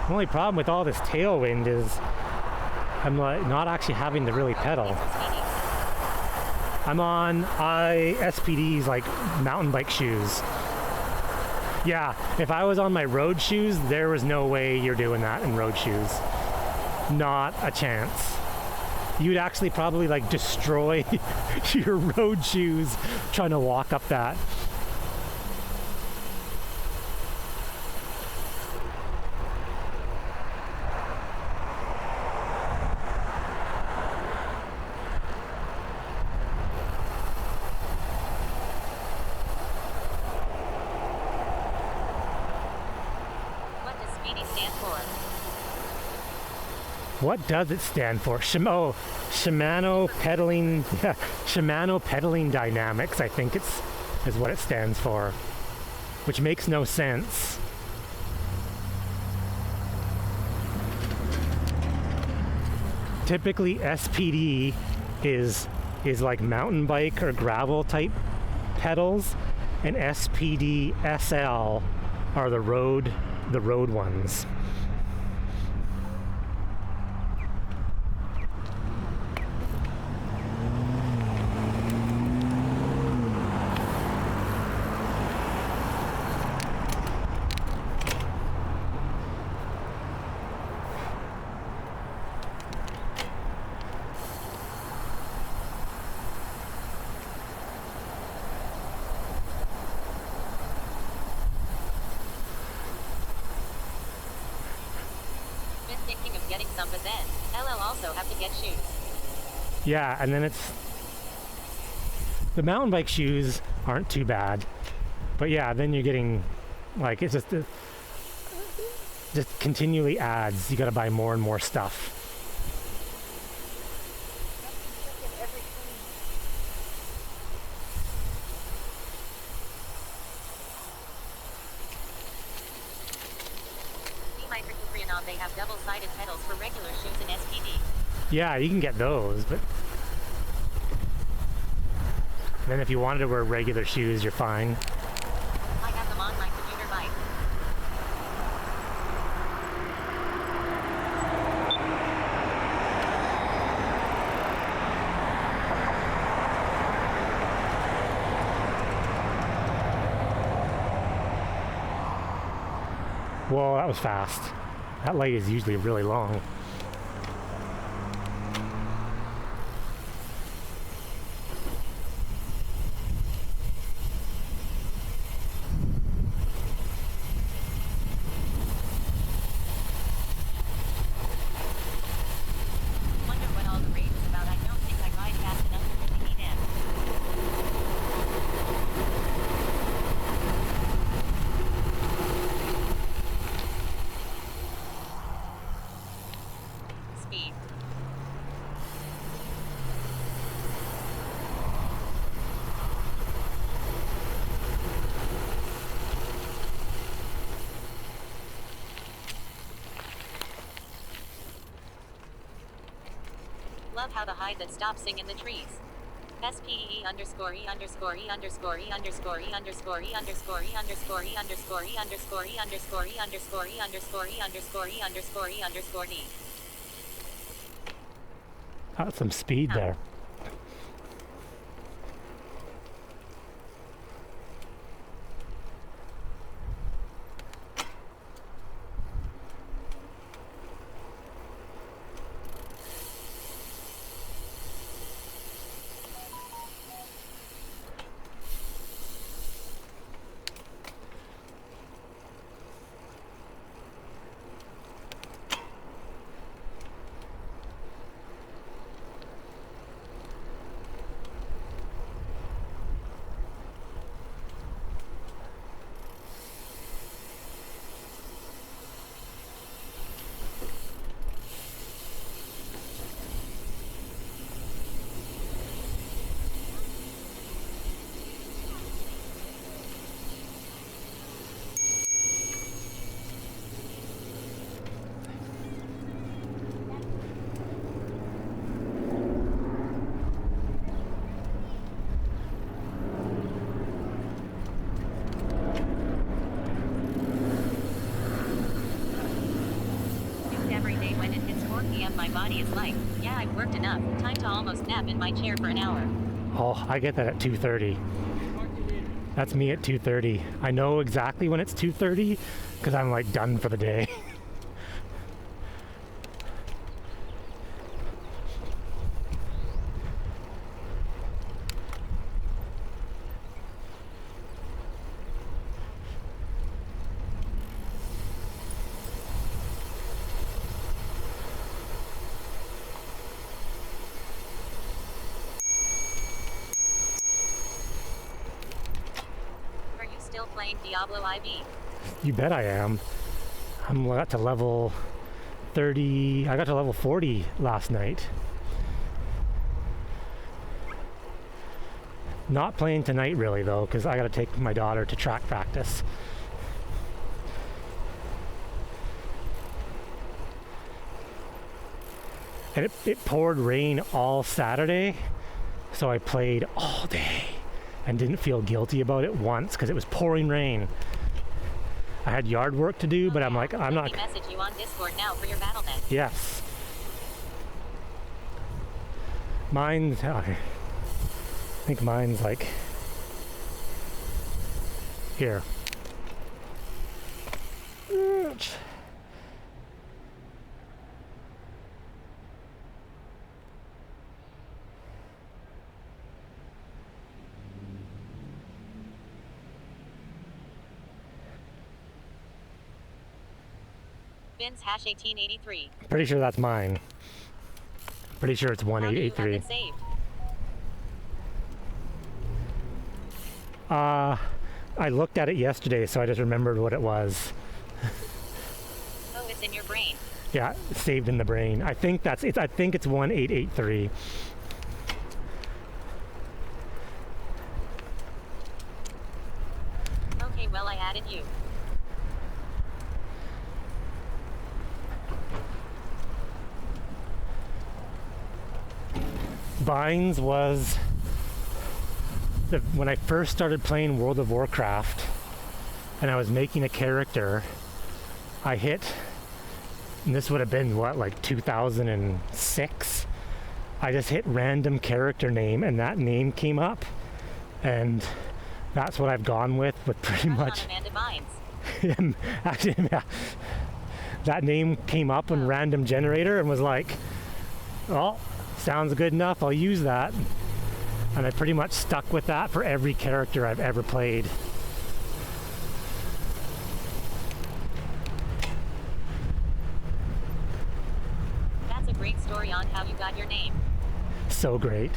The only problem with all this tailwind is I'm like not actually having to really pedal. I'm on SPD's like mountain bike shoes. Yeah, if I was on my road shoes, there was no way you're doing that in road shoes. Not a chance. You'd actually probably like destroy your road shoes trying to walk up that. What does Speedy stand for? What does it stand for? Shimano pedaling. Yeah, Shimano pedaling dynamics. I think is what it stands for, which makes no sense. Typically, SPD is like mountain bike or gravel type pedals, and SPD SL are the road ones. Been thinking of getting some, but then LL also have to get shoes. Yeah, and then the mountain bike shoes aren't too bad, but yeah, then you're getting like it's just continually adds. You got to buy more and more stuff. They have double-sided pedals for regular shoes in SPD. Yeah, you can get those, but then if you wanted to wear regular shoes, you're fine. I have them on my commuter bike. Whoa, that was fast. That light is usually really long. Wonder what all the rage is about. I don't think I ride fast enough to really need in. Speed. love how the hide that stops sing in the trees. SPE underscore E underscore E underscore E underscore E underscore E underscore E underscore E underscore E underscore E underscore E underscore E underscore E underscore E underscore E underscore D. Got some speed there. Every day when it hits 4 p.m. my body is like, yeah, I've worked enough. Time to almost nap in my chair for an hour. Oh, I get that at 2:30. That's me at 2:30. I know exactly when it's 2:30 because I'm like done for the day. Are you still playing Diablo IV? You bet I am. I'm got to level 30. I got to level 40 last night. Not playing tonight really though, because I got to take my daughter to track practice. And it poured rain all Saturday, so I played all day and didn't feel guilty about it once because it was pouring rain. I had yard work to do, but I'm like, I'm not. Let me message you on Discord now for your battle.net. Yes. Mine's, okay. I think mine's like here. Bins hash 1883. Pretty sure that's mine. Pretty sure it's How do you have 1883. it saved? I looked at it yesterday, so I just remembered what it was. Oh, it's in your brain. Yeah, saved in the brain. I think that's it. I think it's 1883. Okay, well I added you. Vines was when I first started playing World of Warcraft and I was making a character, I hit, and this would have been what, like 2006? I just hit random character name and that name came up, and that's what I've gone with pretty I'm much. on Amanda Vines. Actually, yeah. That name came up in random generator and was like, well, sounds good enough, I'll use that. And I pretty much stuck with that for every character I've ever played. That's a great story on how you got your name. So great.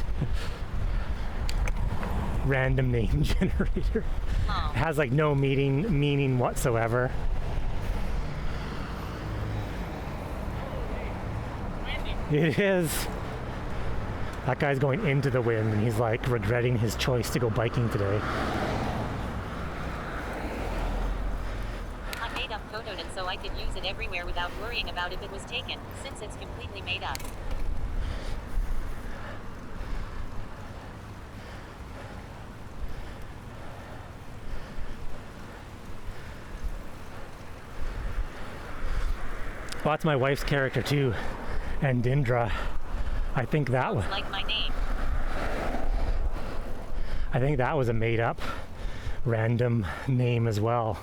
Random name generator. Oh. It has like no meaning whatsoever. It is. That guy's going into the wind and he's like regretting his choice to go biking today. I made up Commute so I could use it everywhere without worrying about if it was taken, since it's completely made up. Well, that's my wife's character too, and Dindra. I think that was. Like my name. I think that was a made-up, random name as well.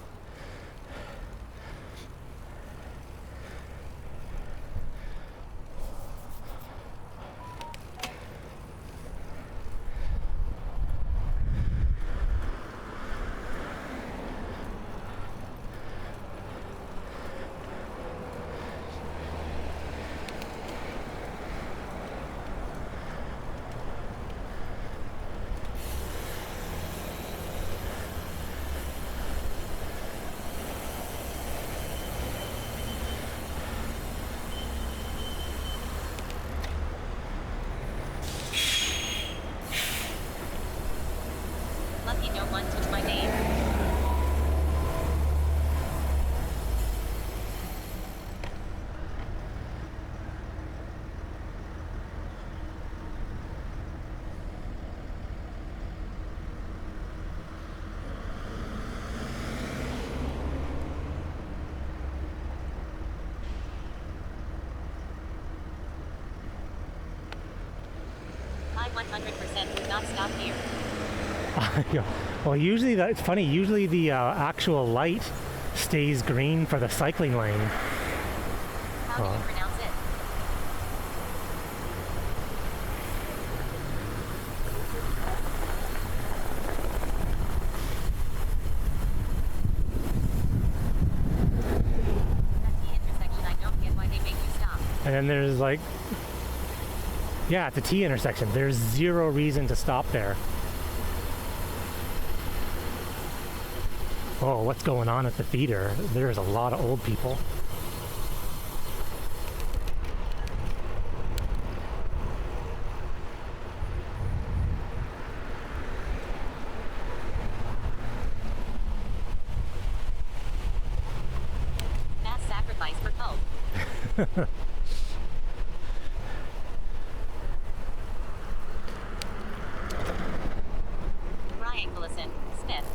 Lucky no one took my name. I 100% would not stop here. Yeah. Well, usually it's funny. Usually the actual light stays green for the cycling lane. How do you pronounce it? At the intersection, I don't get why they make you stop. And then there's like, yeah, at the T intersection, there's zero reason to stop there. Oh, what's going on at the theater? There's a lot of old people. Mass sacrifice for Pope. Brian Collison, Smith.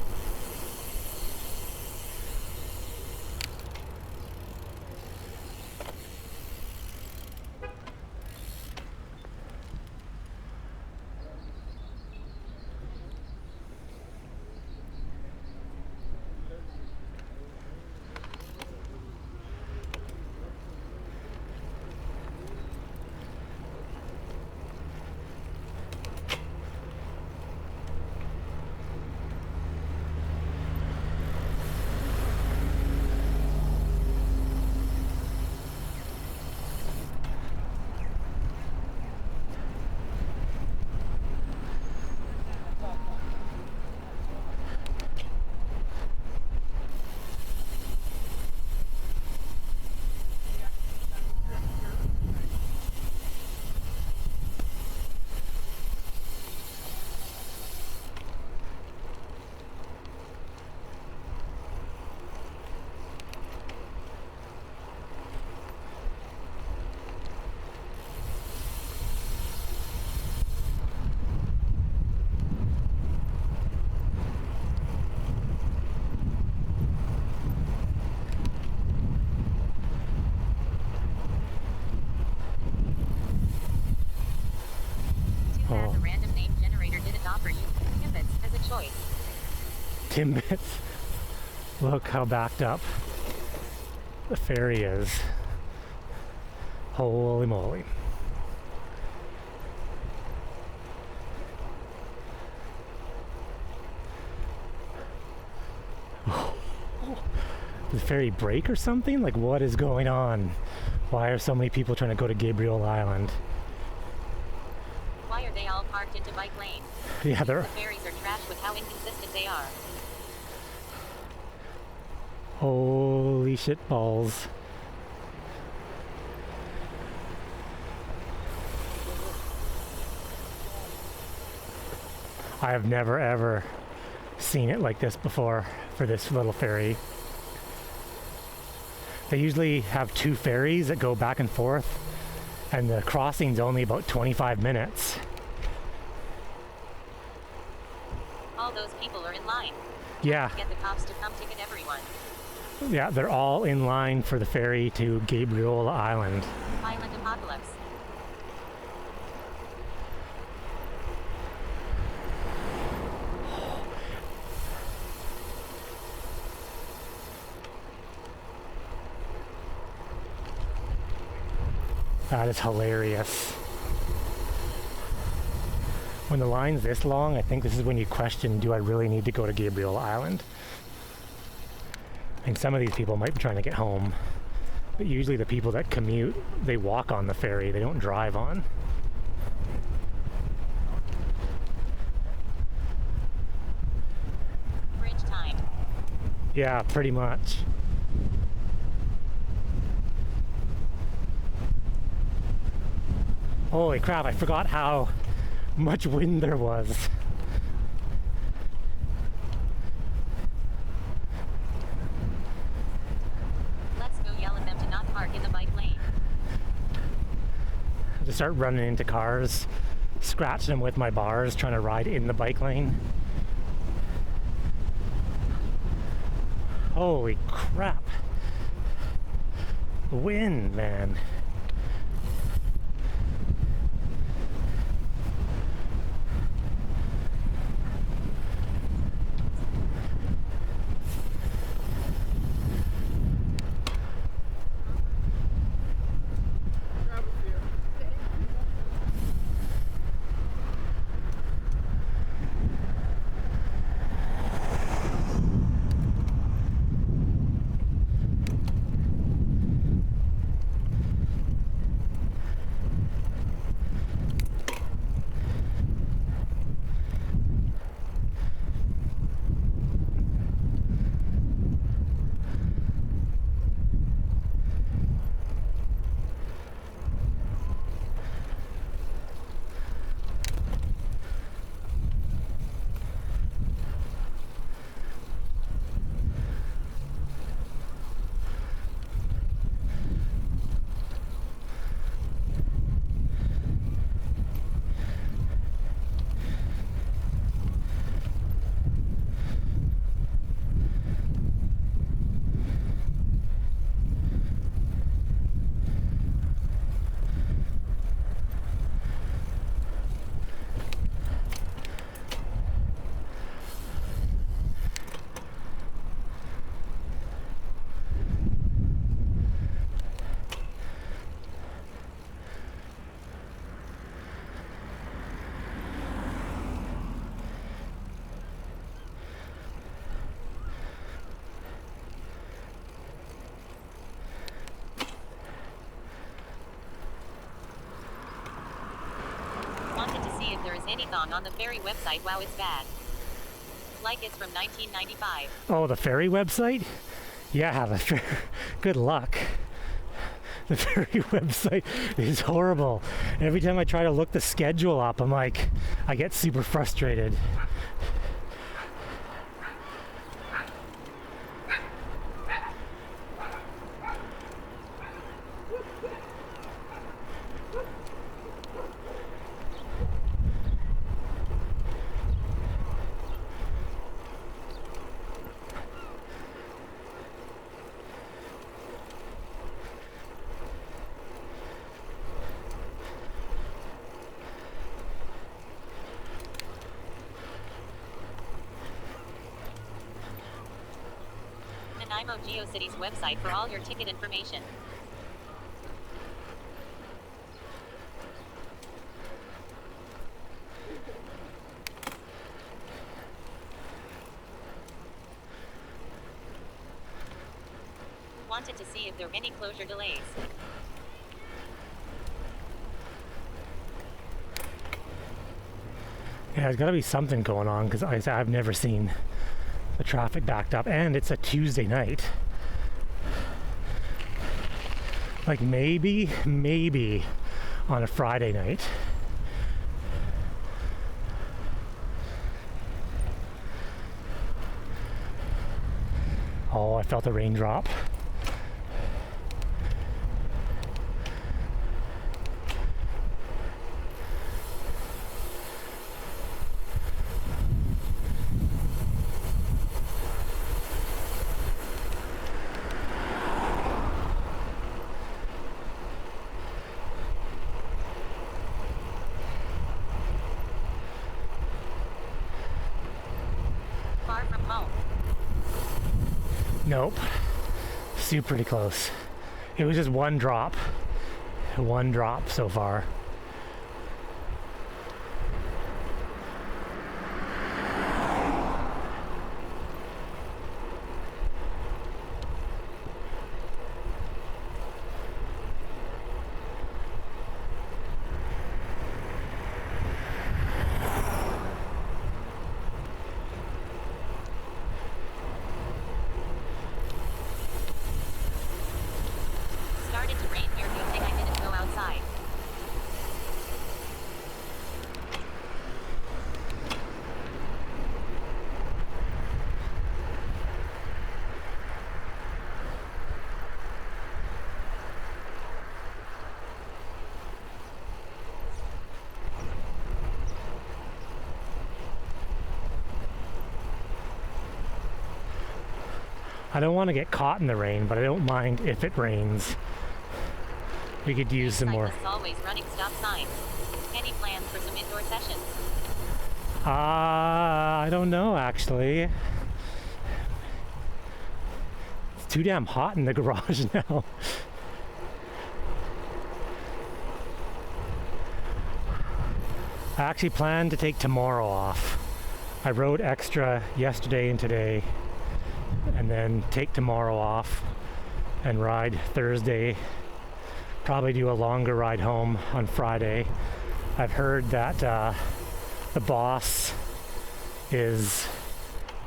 Too bad the random name generator didn't offer you Timbits as a choice. Timbits. Look how backed up the ferry is. Holy moly. Did the ferry break or something? Like, what is going on? Why are so many people trying to go to Gabriel Island? Why are they all parked into bike lane? Yeah, The ferries are trash with how inconsistent they are. holy shit balls. I have never ever seen it like this before for this little ferry. They usually have two ferries that go back and forth, and the crossing's only about 25 minutes. All those people are in line. Yeah, Get the cops to come ticket everyone. Yeah, they're all in line for the ferry to Gabriola Island. Island Apocalypse. That is hilarious. When the line's this long, I think this is when you question, do I really need to go to Gabriola Island? And some of these people might be trying to get home. But usually the people that commute, they walk on the ferry, they don't drive on. Bridge time. Yeah, pretty much. Holy crap, I forgot how much wind there was. Let's go yell at them to not park in the bike lane. To start running into cars, scratching them with my bars, trying to ride in the bike lane. Holy crap. The wind, man. Wanted to see if there is anything on the ferry website. Wow, it's bad. Like it's from 1995. Oh, the ferry website? Yeah, good luck. The ferry website is horrible. Every time I try to look the schedule up, I get super frustrated. Nanaimo GeoCities website for all your ticket information. Wanted to see if there were any closure delays. Yeah, there's got to be something going on because I've never seen the traffic backed up, and it's a Tuesday night. Like maybe on a Friday night. Oh, I felt a raindrop. Nope. Super close. It was just one drop. One drop so far. Started to rain here. Good thing I didn't go outside. I don't want to get caught in the rain, but I don't mind if it rains. We could use some more. Cyclists always running stop signs. Any plans for some indoor sessions? I don't know actually. It's too damn hot in the garage now. I actually plan to take tomorrow off. I rode extra yesterday and today, and then take tomorrow off and ride Thursday. Probably do a longer ride home on Friday. I've heard that the boss is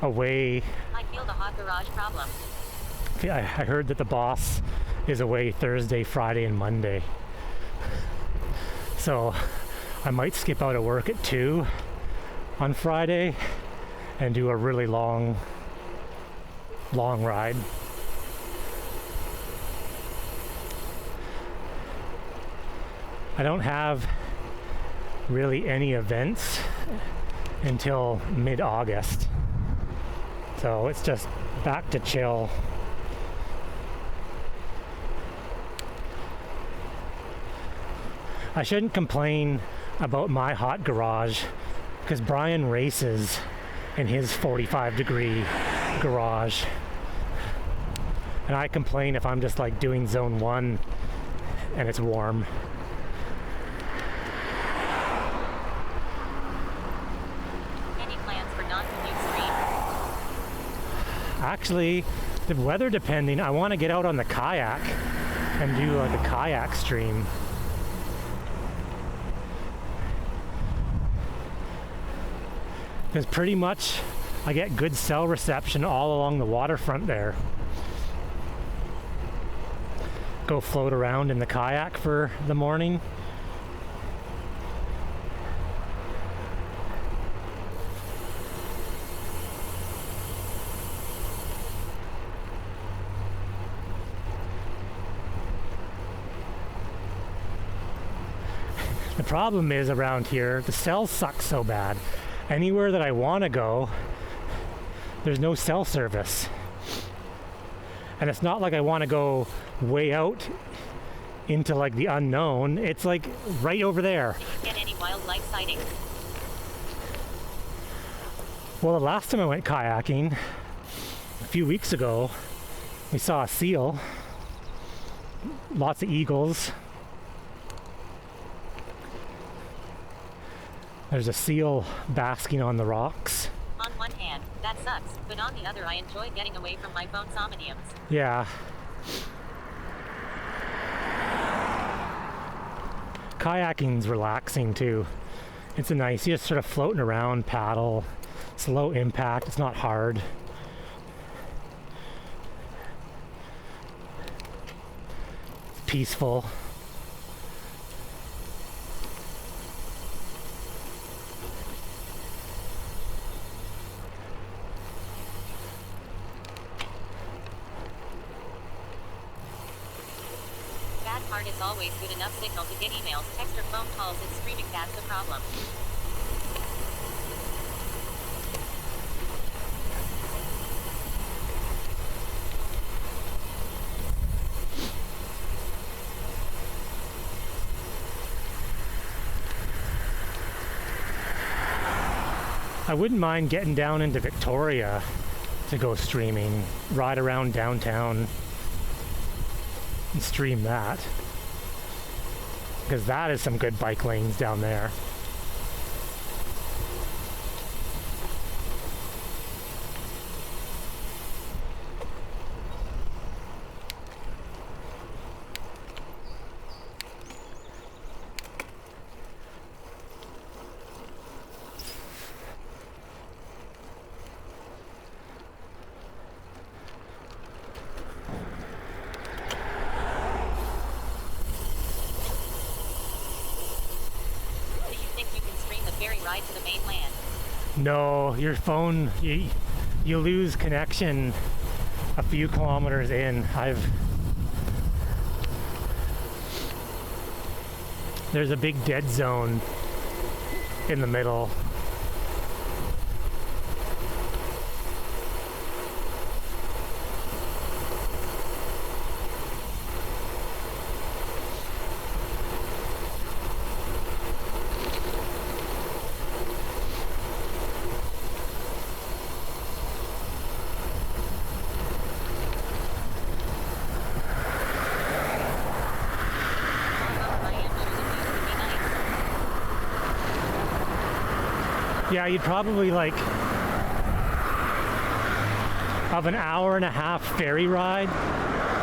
away. I feel the hot garage problem. I heard that the boss is away Thursday, Friday, and Monday. So I might skip out of work at 2 on Friday and do a really long ride. I don't have really any events until mid-August. So it's just back to chill. I shouldn't complain about my hot garage because Brian races in his 45-degree garage. And I complain if I'm just like doing zone 1 and it's warm. Any plans for non-commute stream? Actually, the weather depending, I want to get out on the kayak and do like a kayak stream. Because pretty much I get good cell reception all along the waterfront there. Go float around in the kayak for the morning. The problem is around here, the cell sucks so bad. Anywhere that I want to go, there's no cell service. And it's not like I want to go way out into like the unknown. It's like right over there. Did you get any wildlife sightings? Well, the last time I went kayaking, a few weeks ago, we saw a seal, lots of eagles. There's a seal basking on the rocks. On one hand, that sucks, but on the other I enjoy getting away from my phone somniums. Yeah. Kayaking's relaxing too. It's a nice, you're just sort of floating around, paddle. It's low impact, it's not hard. It's peaceful. Bad part is always good enough signal to get emails, text or phone calls and streaming, that's the problem. I wouldn't mind getting down into Victoria to go streaming, ride around downtown and stream that, because that is some good bike lanes down there. Do you think you can stream the ferry ride to the mainland? No, your phone, you lose connection a few kilometers in. There's a big dead zone in the middle. I am sure the views would be nice. Yeah, you'd probably like of an hour and a half ferry ride,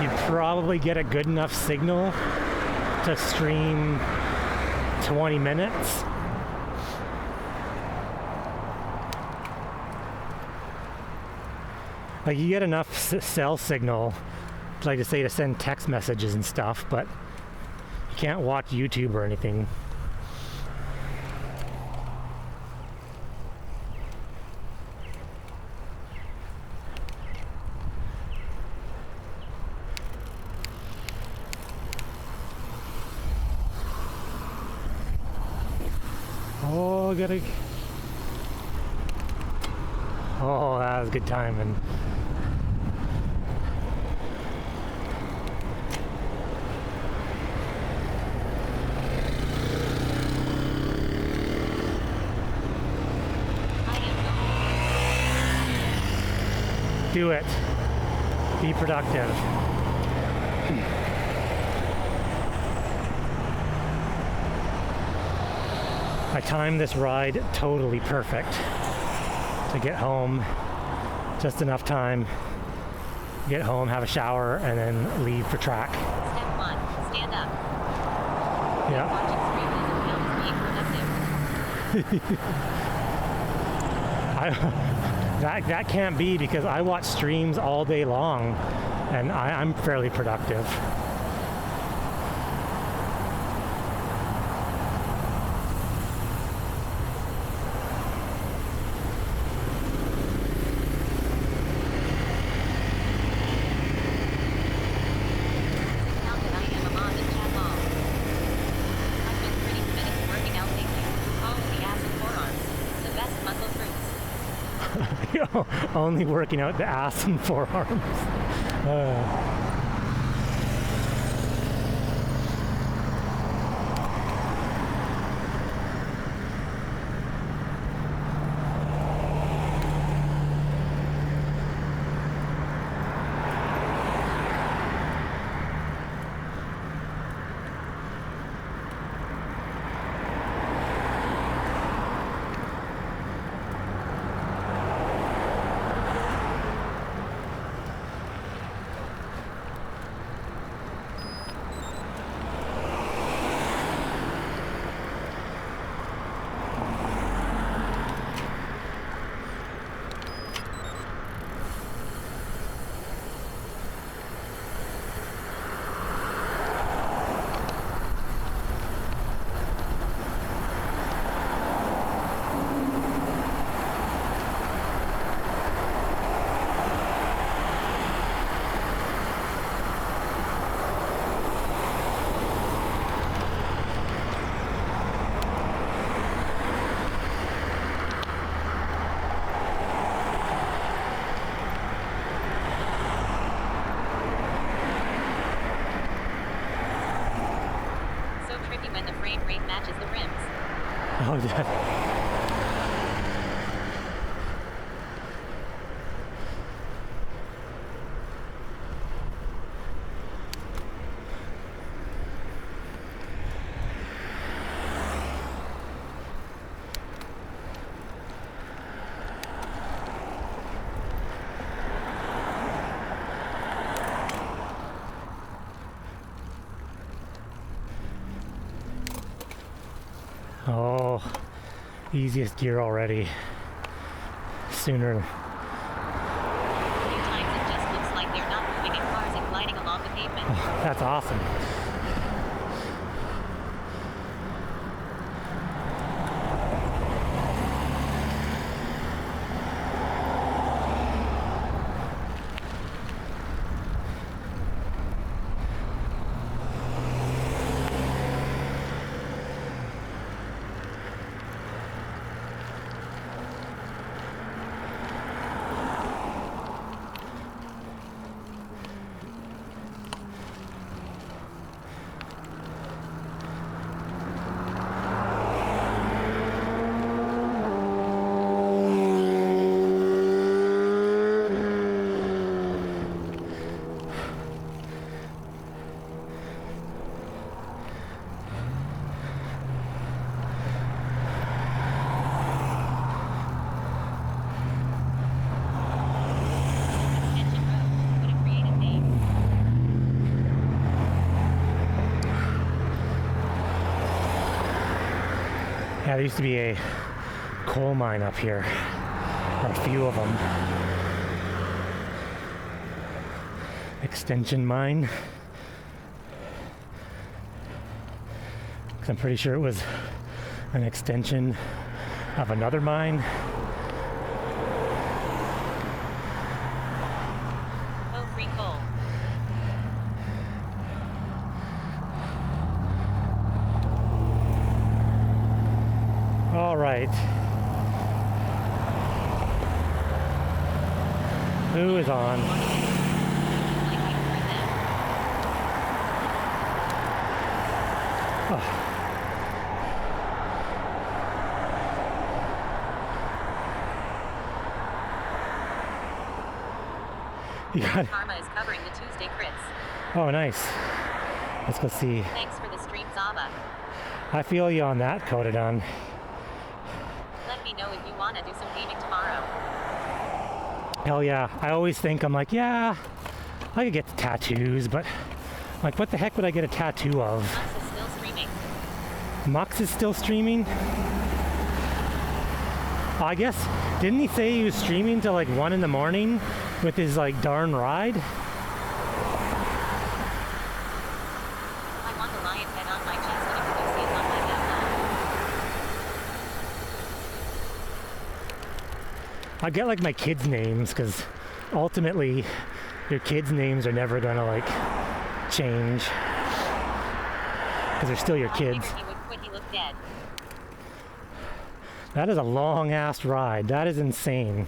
you'd probably get a good enough signal to stream 20 minutes. Like you get enough cell signal, like to say, to send text messages and stuff, but you can't watch YouTube or anything. Oh, gotta. Oh, that was good timing. I am Do it. Be productive. I timed this ride totally perfect to get home, just enough time, get home, have a shower, and then leave for track. Step 1. Stand up. Yeah. Watching streaming doesn't count as being productive. That can't be, because I watch streams all day long, and I'm fairly productive. Now that I am a mod in chat mall. I've been pretty committed to working out lately. Oh, the ass and forearms. The best muscle groups. Only working out the ass and forearms. So tricky when the frame rate matches the rims. Oh, yeah. easiest gear already. Sooner. A few times it just looks like they're not moving and cars are gliding along the pavement. That's awesome. Extension Road. What a creative name. Yeah, there used to be a coal mine up here, or a few of them. Extension mine. 'Cause I'm pretty sure it was an extension of another mine. Oh, free coal. All right. Who is on? Like you for them. You got it. Karma is covering the Tuesday crits. Oh, nice. Let's go see. Thanks for the stream, Zaba. I feel you on that, Codadon. Let me know if you wanna do some gaming tomorrow. Hell yeah. I always think, I'm like, yeah, I could get the tattoos, but like, what the heck would I get a tattoo of? Lux is still streaming. Mux is still streaming? I guess, didn't he say he was streaming till like 1 in the morning with his like darn ride? I want the lion's head on my chest and a Caduceus on my death. I get like my kids' names because ultimately your kids' names are never gonna like change because they're still your I kids. figured he would quit, he looked dead. That is a long ass ride. That is insane.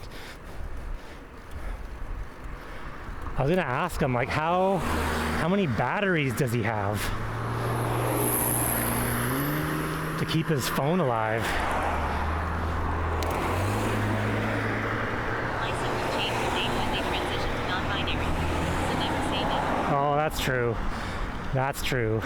I was gonna ask him like how many batteries does he have to keep his phone alive? My son would change their name when they transition to non-binary. So never say never. Oh, that's true. That's true.